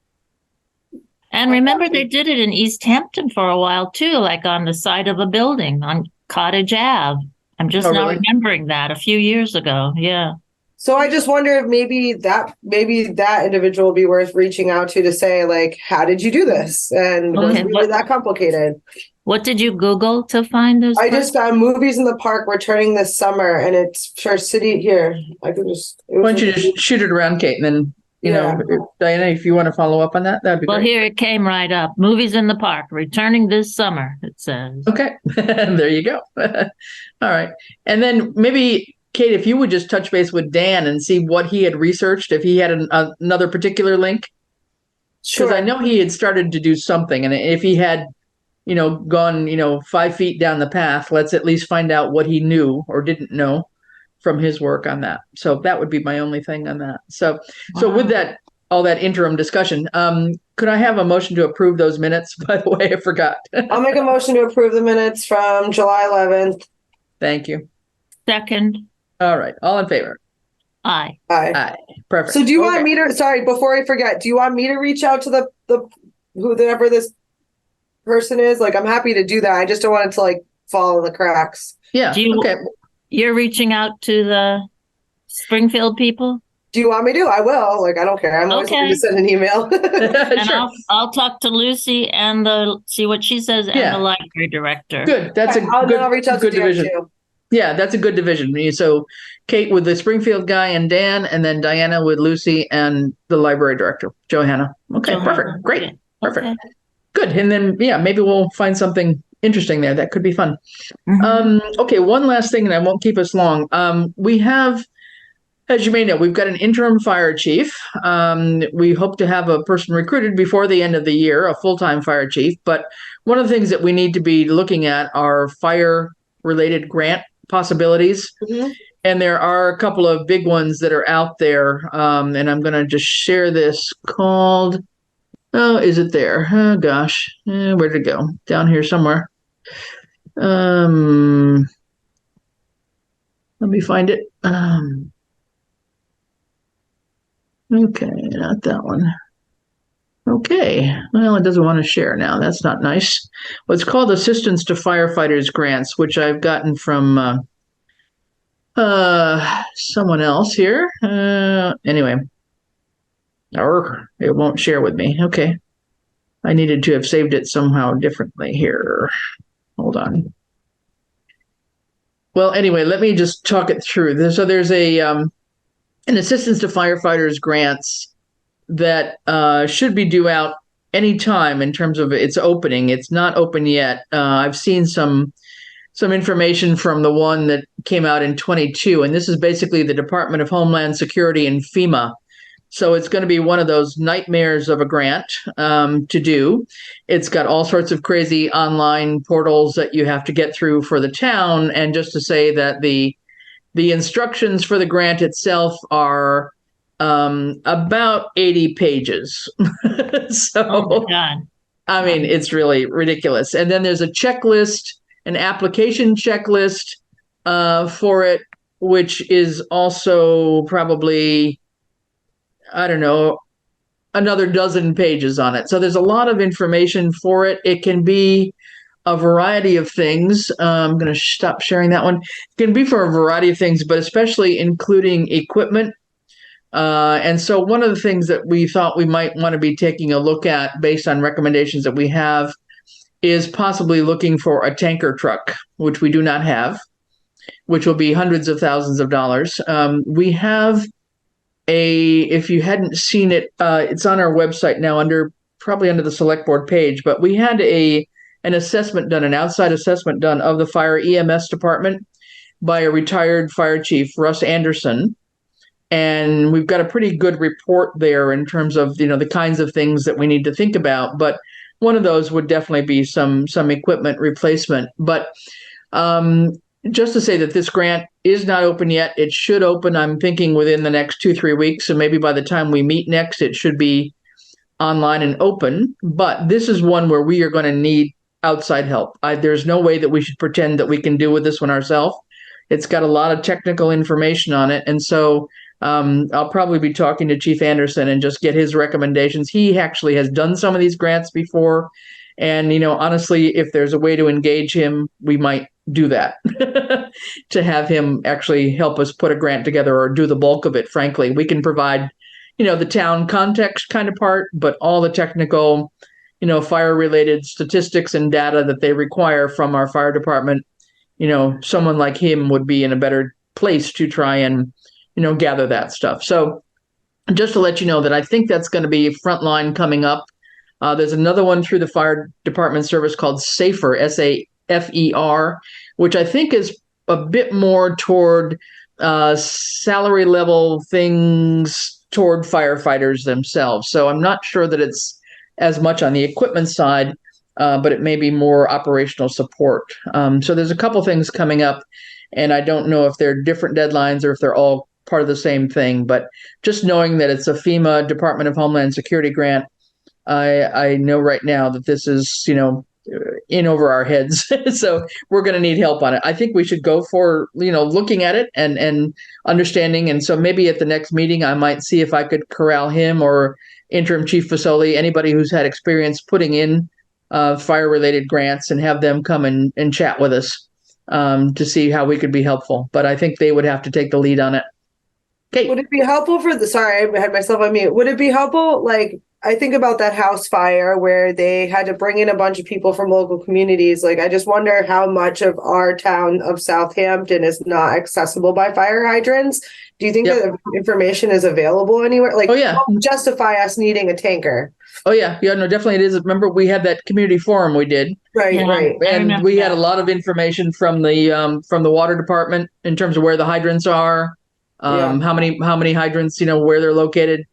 And remember, they did it in East Hampton for a while too, like on the side of a building on Cottage Ave. I'm just now remembering that a few years ago. Yeah. So I just wonder if maybe that individual would be worth reaching out to say, like, how did you do this? And was it really that complicated? What did you Google to find those? I just found movies in the park returning this summer, and it's for city here. I could just. Why don't you just shoot it around, Kate, and then you know, Diana, if you want to follow up on that, that'd be great. Well, here it came right up. Movies in the park returning this summer. It says. Okay, there you go. All right, and then maybe. Kate, if you would just touch base with Dan and see what he had researched, if he had another particular link. Because I know he had started to do something. And if he had, gone, 5 feet down the path, let's at least find out what he knew or didn't know from his work on that. So that would be my only thing on that. So with that, all that interim discussion, could I have a motion to approve those minutes? By the way, I forgot. I'll make a motion to approve the minutes from July 11th. Thank you. Second. All right. All in favor? Aye. Aye. Perfect. So do you want me to, sorry, before I forget, do you want me to reach out to the whoever this person is? Like, I'm happy to do that. I just don't want it to like fall in the cracks. Yeah. Okay. You're reaching out to the Springfield people? Do you want me to? I will. Like, I don't care. I'm always going to send an email. And Sure. I'll talk to Lucy and see what she says and the library director. Good. That's I'll reach out to Dan division. too. Yeah, that's a good division. So Kate with the Springfield guy and Dan, and then Diana with Lucy and the library director, Johanna. Okay, perfect. Great. Okay. Perfect. Okay. Good. And then, maybe we'll find something interesting there. That could be fun. Mm-hmm. Okay, one last thing, and I won't keep us long. We have, as you may know, we've got an interim fire chief. We hope to have a person recruited before the end of the year, a full-time fire chief. But one of the things that we need to be looking at are fire-related grant possibilities. Mm-hmm. And there are a couple of big ones that are out there. And I'm going to just share this called, is it there? Oh, gosh. Where'd it go? Down here somewhere. Let me find it. Okay, not that one. Okay, well, it doesn't want to share now. That's not nice. Well, it's called Assistance to Firefighters Grants, which I've gotten from someone else here. Anyway, or it won't share with me. Okay, I needed to have saved it somehow differently here. Hold on. Well, anyway, let me just talk it through. So there's an Assistance to Firefighters Grants that should be due out anytime in terms of its opening. It's not open yet. I've seen some information from the one that came out in 22, and this is basically the Department of Homeland Security and FEMA. So it's going to be one of those nightmares of a grant to do. It's got all sorts of crazy online portals that you have to get through for the town. And just to say that the instructions for the grant itself are about 80 pages. So, oh my God. I mean, it's really ridiculous. And then there's a checklist, an application checklist for it, which is also probably, I don't know, another dozen pages on it. So there's a lot of information for it. It can be a variety of things. I'm going to stop sharing that one. It can be for a variety of things, but especially including equipment. And so one of the things that we thought we might want to be taking a look at based on recommendations that we have is possibly looking for a tanker truck, which we do not have, which will be hundreds of thousands of dollars. We have if you hadn't seen it, it's on our website now probably under the select board page, but we had an assessment done, an outside assessment done of the fire EMS department by a retired fire chief, Russ Anderson. And we've got a pretty good report there in terms of, the kinds of things that we need to think about. But one of those would definitely be some equipment replacement. But just to say that this grant is not open yet. It should open, I'm thinking, within the next 2-3 weeks. So maybe by the time we meet next, it should be online and open. But this is one where we are going to need outside help. There's no way that we should pretend that we can do with this one ourselves. It's got a lot of technical information on it. And so I'll probably be talking to Chief Anderson and just get his recommendations. He actually has done some of these grants before, And, honestly, if there's a way to engage him, we might do that to have him actually help us put a grant together or do the bulk of it. Frankly, we can provide, the town context kind of part, but all the technical, fire related statistics and data that they require from our fire department, someone like him would be in a better place to try and, gather that stuff. So just to let you know that I think that's going to be frontline coming up. There's another one through the fire department service called SAFER, SAFER, which I think is a bit more toward salary level things toward firefighters themselves. So I'm not sure that it's as much on the equipment side, but it may be more operational support. So there's a couple things coming up, and I don't know if they're different deadlines or if they're all part of the same thing. But just knowing that it's a FEMA Department of Homeland Security grant, I know right now that this is, in over our heads. So we're going to need help on it. I think we should go for, looking at it and understanding. And so maybe at the next meeting, I might see if I could corral him or interim chief Fasoli, anybody who's had experience putting in fire related grants, and have them come and chat with us to see how we could be helpful. But I think they would have to take the lead on it. Okay. Would it be helpful sorry, I had myself on mute. Would it be helpful? Like, I think about that house fire where they had to bring in a bunch of people from local communities. Like, I just wonder how much of our town of Southampton is not accessible by fire hydrants. Do you think that information is available anywhere? Like, justify us needing a tanker. Oh yeah. Yeah, no, definitely it is. Remember, we had that community forum we did. Right. And we had a lot of information from the water department in terms of where the hydrants are. How many hydrants, where they're located.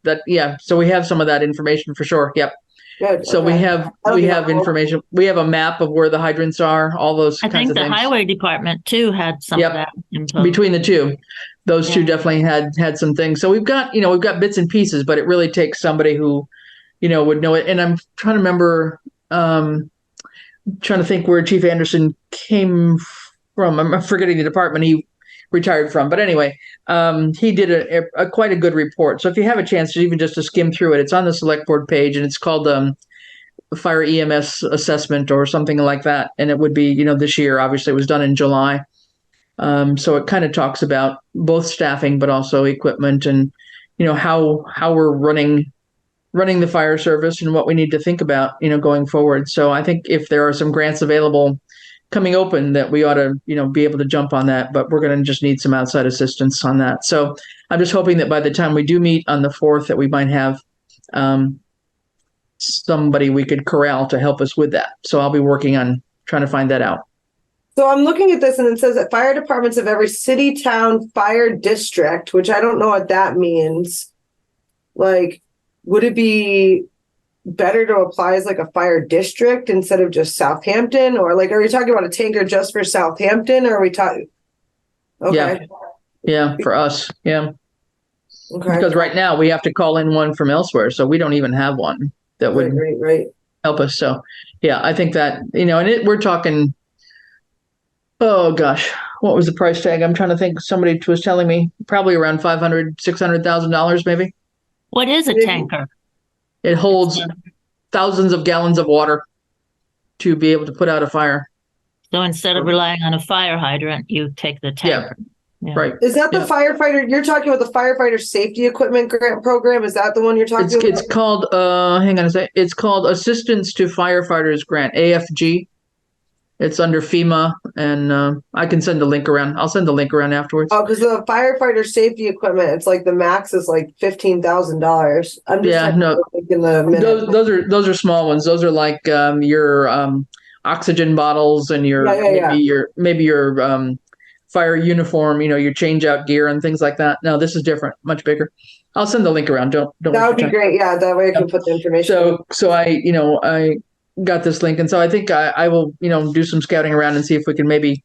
So we have some of that information for sure. Yep. Good. So we have information. We have a map of where the hydrants are, all those kinds of things. I think the highway department too had some of that info. Between the two. Those two definitely had some things. So we've got bits and pieces, but it really takes somebody who, would know it. And I'm trying to remember, trying to think where Chief Anderson came from. I'm forgetting the department he retired from, but anyway, he did a quite a good report. So if you have a chance, even just to skim through it, it's on the select board page, and it's called Fire EMS Assessment or something like that. And it would be, this year. Obviously, it was done in July. So it kind of talks about both staffing, but also equipment, and how we're running the fire service and what we need to think about, going forward. So I think if there are some grants available coming open, that we ought to, be able to jump on that, but we're going to just need some outside assistance on that. So I'm just hoping that by the time we do meet on the 4th, that we might have somebody we could corral to help us with that. So I'll be working on trying to find that out. So I'm looking at this, and it says that fire departments of every city, town, fire district, which I don't know what that means. Like, would it be better to apply as like a fire district instead of just Southampton? Or like, are we talking about a tanker just for Southampton, or are we talking? Okay. Yeah, for us. Yeah. Okay. Because right now we have to call in one from elsewhere, so we don't even have one that would help us. So yeah, I think that, and we're talking, oh gosh, what was the price tag? I'm trying to think. Somebody was telling me probably around $500,000-$600,000 maybe. What is a tanker? It holds thousands of gallons of water to be able to put out a fire. So instead of relying on a fire hydrant, you take the tanker. Yeah. Right. Is that the firefighter? You're talking about the firefighter safety equipment grant program? Is that the one you're talking about? It's called, hang on a second. It's called Assistance to Firefighters Grant, AFG. It's under FEMA, and I can send a link around. I'll send the link around afterwards. Oh, because the firefighter safety equipment, it's like the max is like $15,000. I'm just in the minute. Those are small ones. Those are like your oxygen bottles and your maybe your fire uniform. Your change out gear and things like that. No, this is different, much bigger. I'll send the link around. Don't. That would be great. Yeah, that way I can put the information. So I got this link, and so I think I will do some scouting around and see if we can maybe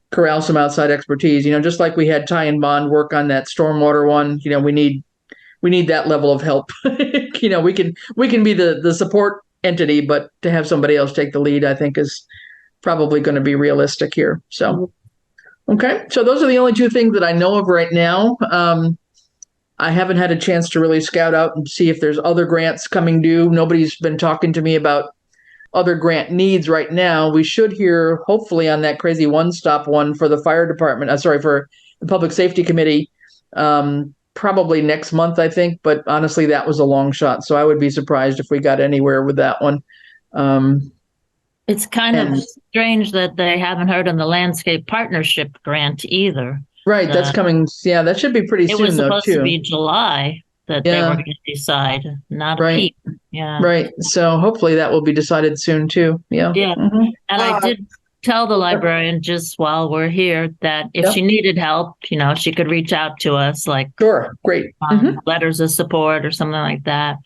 corral some outside expertise, just like we had Ty and Bond work on that stormwater one. We need that level of help. We can be the support entity, but to have somebody else take the lead, I think is probably going to be realistic here. So okay, so those are the only two things that I know of right now. I haven't had a chance to really scout out and see if there's other grants coming due. Nobody's been talking to me about other grant needs right now. We should hear hopefully on that crazy one-stop one for the fire department. For the public safety committee, probably next month, I think. But honestly, that was a long shot, so I would be surprised if we got anywhere with that one. It's kind of strange that they haven't heard on the landscape partnership grant either. Right, that's coming. Yeah, that should be pretty It soon, was though, supposed too. to be July that they were going to decide, not a peep. Yeah. Right. So hopefully that will be decided soon, too. Yeah. Yeah. And I did tell the librarian just while we're here that if she needed help, she could reach out to us, like Sure. Great. letters of support or something like that.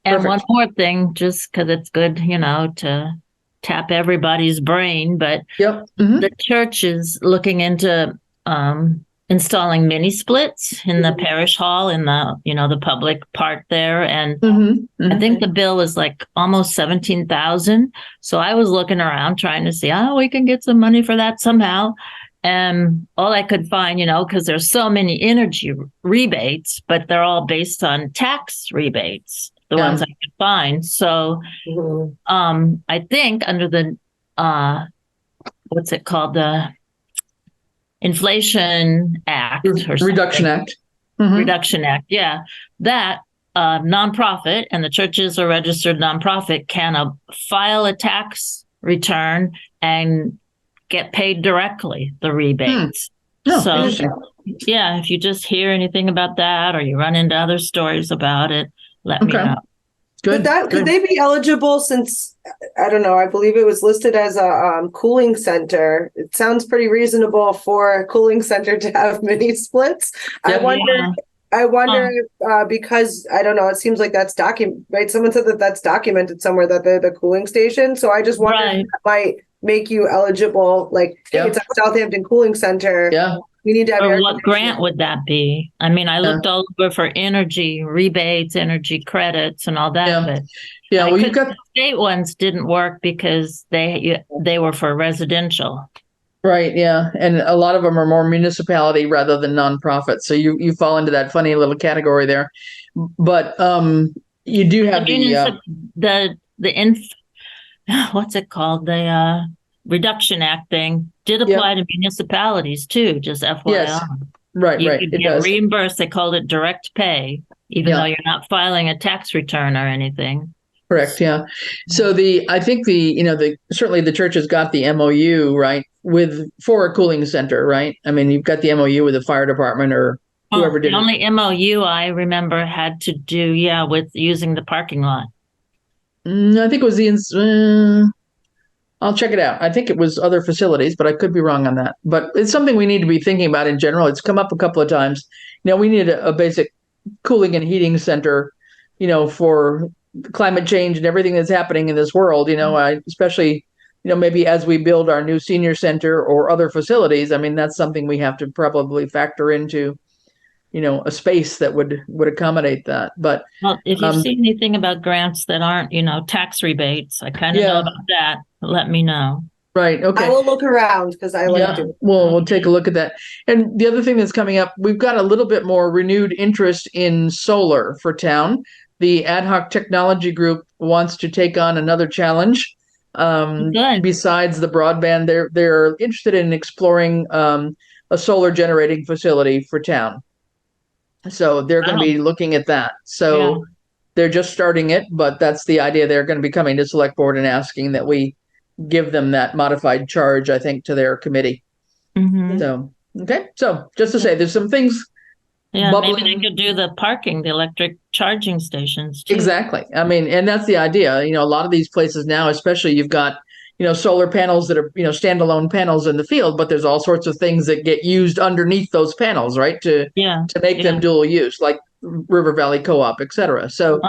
And Perfect. one more thing, just because it's good, to tap everybody's brain, but the church is looking into installing mini splits in the parish hall in the the public part there, and I think the bill is like almost 17,000. So I was looking around trying to see we can get some money for that somehow, and all I could find, because there's so many energy rebates, but they're all based on tax rebates, the ones I could find. So I think under the what's it called, the Inflation Act or Reduction Act. Reduction Act. Yeah. That nonprofit, and the church is a registered nonprofit, can file a tax return and get paid directly the rebates. So yeah, if you just hear anything about that or you run into other stories about it, let me know. Good. Could they be eligible since, I don't know, I believe it was listed as a cooling center. It sounds pretty reasonable for a cooling center to have mini splits. I wonder because, I don't know, it seems like that's right? Someone said that that's documented somewhere, that they're the cooling station. So I just wonder if that might make you eligible, like it's a Southampton cooling center. Yeah. We need to have what grant would that be? I mean, I looked all over for energy rebates, energy credits, and all that. But well, you've got the state ones didn't work because they were for residential. Right. Yeah, and a lot of them are more municipality rather than nonprofit. So you fall into that funny little category there. But you do have what's it called? The Reduction Act thing did apply to municipalities too, just FYI. Yes. Right. You could get reimbursed. They called it direct pay, even though you're not filing a tax return or anything. Correct. Yeah. So I think certainly the church has got the MOU, right, for a cooling center, right? I mean, you've got the MOU with the fire department or whoever did it. The only MOU I remember had to do, with using the parking lot. I think it was I'll check it out. I think it was other facilities, but I could be wrong on that. But it's something we need to be thinking about in general. It's come up a couple of times. We need a basic cooling and heating center, for climate change and everything that's happening in this world. Especially, maybe as we build our new senior center or other facilities. I mean, that's something we have to probably factor into, a space that would accommodate that. But if you see anything about grants that aren't, tax rebates, I kind of know about that. Let me know. Right. Okay. I will look around because I like to. We'll take a look at that. And the other thing that's coming up, we've got a little bit more renewed interest in solar for town. The Ad Hoc Technology Group wants to take on another challenge. Besides the broadband, they're interested in exploring a solar generating facility for town. So they're going to be looking at that. So they're just starting it, but that's the idea. They're going to be coming to select board and asking that we give them that modified charge, I think, to their committee. So, okay. So just to say, there's some things. Yeah, maybe they could do the parking, the electric charging stations too. Exactly. I mean, and that's the idea. A lot of these places now, especially you've got, solar panels that are, standalone panels in the field, but there's all sorts of things that get used underneath those panels, right? To make them dual use, like River Valley Co-op, et cetera. So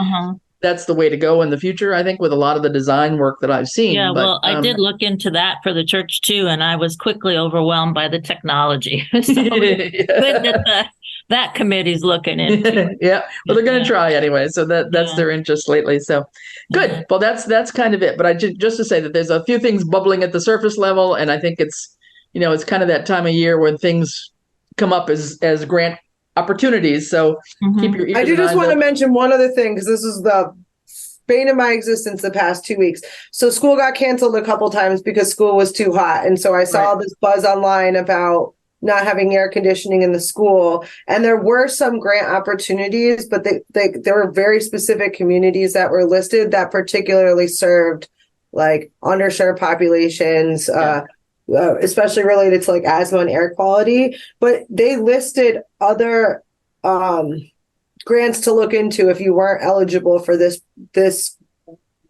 that's the way to go in the future, I think, with a lot of the design work that I've seen. Yeah, well, I did look into that for the church too, and I was quickly overwhelmed by the technology. So good that committee's looking into it. Yeah, well, they're going to try anyway, so that's their interest lately. So good. Well, that's kind of it. But just to say that there's a few things bubbling at the surface level, and I think it's it's kind of that time of year when things come up as grant opportunities. So keep your ears. I do just want to mention one other thing, because this is the bane of my existence the past 2 weeks. So school got canceled a couple times because school was too hot. And so I saw this buzz online about not having air conditioning in the school. And there were some grant opportunities, but there were very specific communities that were listed that particularly served like underserved populations, especially related to like asthma and air quality. But they listed other grants to look into if you weren't eligible for this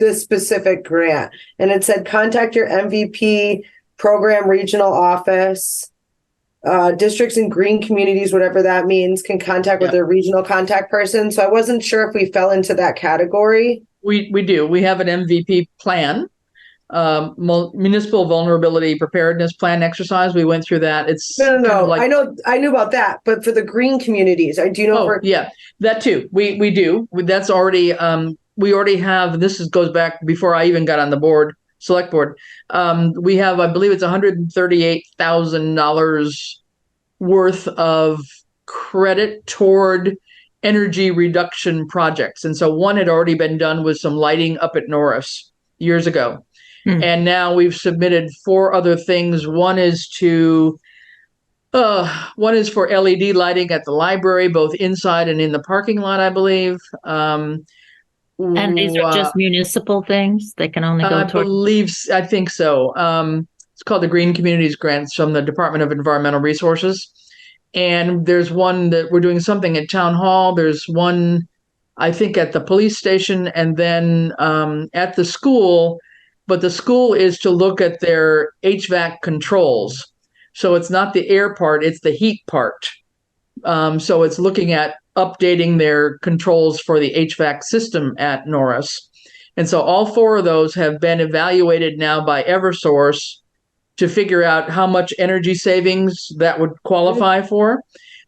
specific grant. And it said contact your MVP program regional office. Districts in green communities, whatever that means, can contact with their regional contact person. So I wasn't sure if we fell into that category. We do. We have an MVP plan, municipal vulnerability preparedness plan exercise. We went through that. It's no. I knew about that, but for the green communities, do you know? Yeah, that too. We do. That's already. We already have. Goes back before I even got on the select board. We have, I believe it's $138,000 worth of credit toward energy reduction projects. And so one had already been done with some lighting up at Norris years ago. And now we've submitted 4 other things. One is for LED lighting at the library, both inside and in the parking lot, I believe. And these are just municipal things? They can only go towards... I think so. It's called the Green Communities Grants from the Department of Environmental Resources. And there's one that we're doing something at Town Hall. There's one, I think, at the police station, and then at the school. But the school is to look at their HVAC controls. So it's not the air part, it's the heat part. So it's looking at updating their controls for the HVAC system at Norris. And so all 4 of those have been evaluated now by Eversource to figure out how much energy savings that would qualify for.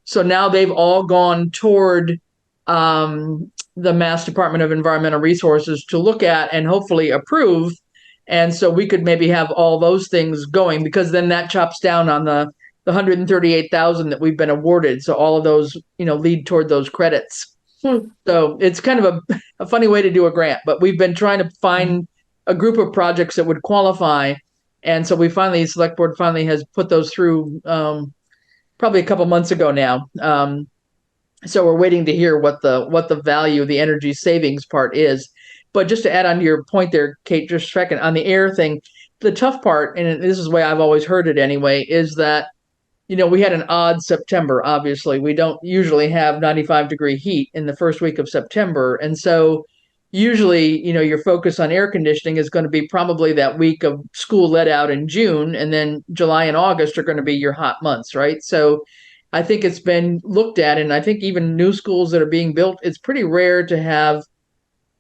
So now they've all gone toward the Mass Department of Environmental Resources to look at and hopefully approve. And so we could maybe have all those things going, because then that chops down on the $138,000 that we've been awarded. So all of those, lead toward those credits. So it's kind of a funny way to do a grant, but we've been trying to find a group of projects that would qualify. And so select board finally has put those through probably a couple months ago now. So we're waiting to hear what the value of the energy savings part is. But just to add on to your point there, Kate, just a second, on the air thing, the tough part, and this is the way I've always heard it anyway, is that, we had an odd September, obviously. We don't usually have 95-degree heat in the first week of September. And so usually, your focus on air conditioning is going to be probably that week of school let out in June, and then July and August are going to be your hot months, right? So I think it's been looked at, and I think even new schools that are being built, it's pretty rare to have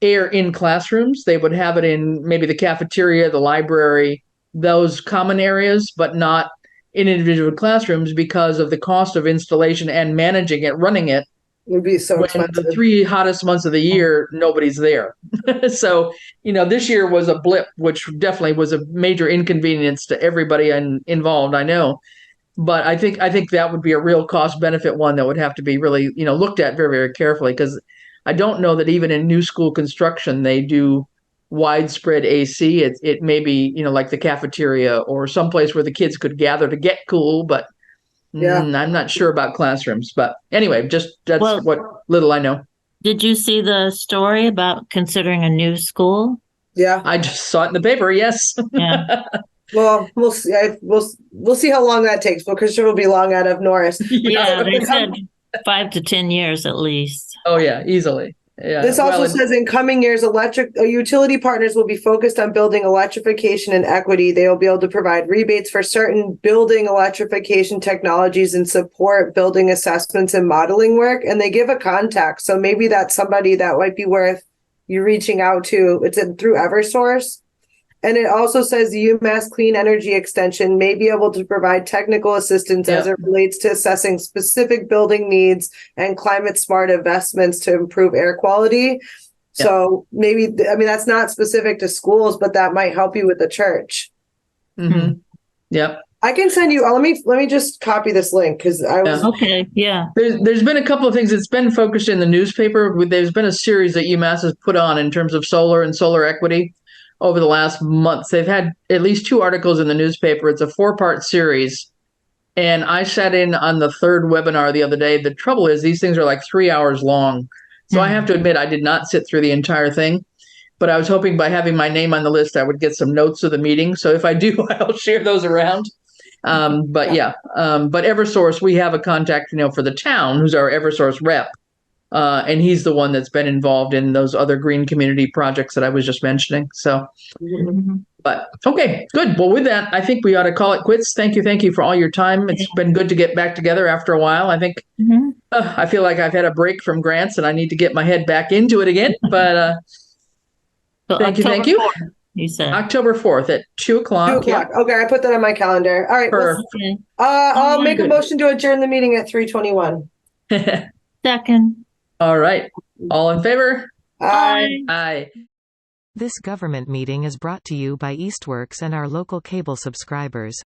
air in classrooms. They would have it in maybe the cafeteria, the library, those common areas, but not in individual classrooms because of the cost of installation and managing it, running it. Would be so expensive. The 3 hottest months of the year, nobody's there. So, this year was a blip, which definitely was a major inconvenience to everybody involved, I know. But I think that would be a real cost benefit one that would have to be really, looked at very, very carefully, because I don't know that even in new school construction, they do widespread AC. It may be, like the cafeteria or someplace where the kids could gather to get cool, but I'm not sure about classrooms. But anyway, what little I know. Did you see the story about considering a new school? Yeah. I just saw it in the paper, yes. Yeah. Well, we'll see. We'll see how long that takes, because sure will be long out of Norris. Yeah, they said 5 to 10 years at least. Oh yeah, easily. Yeah. This also says in coming years, utility partners will be focused on building electrification and equity. They will be able to provide rebates for certain building electrification technologies and support building assessments and modeling work. And they give a contact. So maybe that's somebody that might be worth you reaching out to. It's through Eversource. And it also says the UMass Clean Energy Extension may be able to provide technical assistance as it relates to assessing specific building needs and climate smart investments to improve air quality. So maybe, that's not specific to schools, but that might help you with the church. Mm-hmm. Yep. I can send you. Let me just copy this link because I was. Yeah. Okay, yeah. There's been a couple of things. It's been focused in the newspaper. There's been a series that UMass has put on in terms of solar and solar equity over the last months. They've had at least 2 articles in the newspaper. It's a 4-part series. And I sat in on the 3rd webinar the other day. The trouble is these things are like 3 hours long. So I have to admit, I did not sit through the entire thing. But I was hoping by having my name on the list, I would get some notes of the meeting. So if I do, I'll share those around. But Eversource, we have a contact, for the town who's our Eversource rep. And he's the one that's been involved in those other green community projects that I was just mentioning. So, but okay, good. Well, with that, I think we ought to call it quits. Thank you for all your time. It's been good to get back together after a while. I think I feel like I've had a break from grants and I need to get my head back into it again. But So thank you. October 4th, you said. October 4th at 2:00. 2:00. Yeah. Okay, I put that on my calendar. All right. Okay. I'll make a Good. motion to adjourn the meeting at 3:21. Second. All right. All in favor? Aye. Aye. This government meeting is brought to you by Eastworks and our local cable subscribers.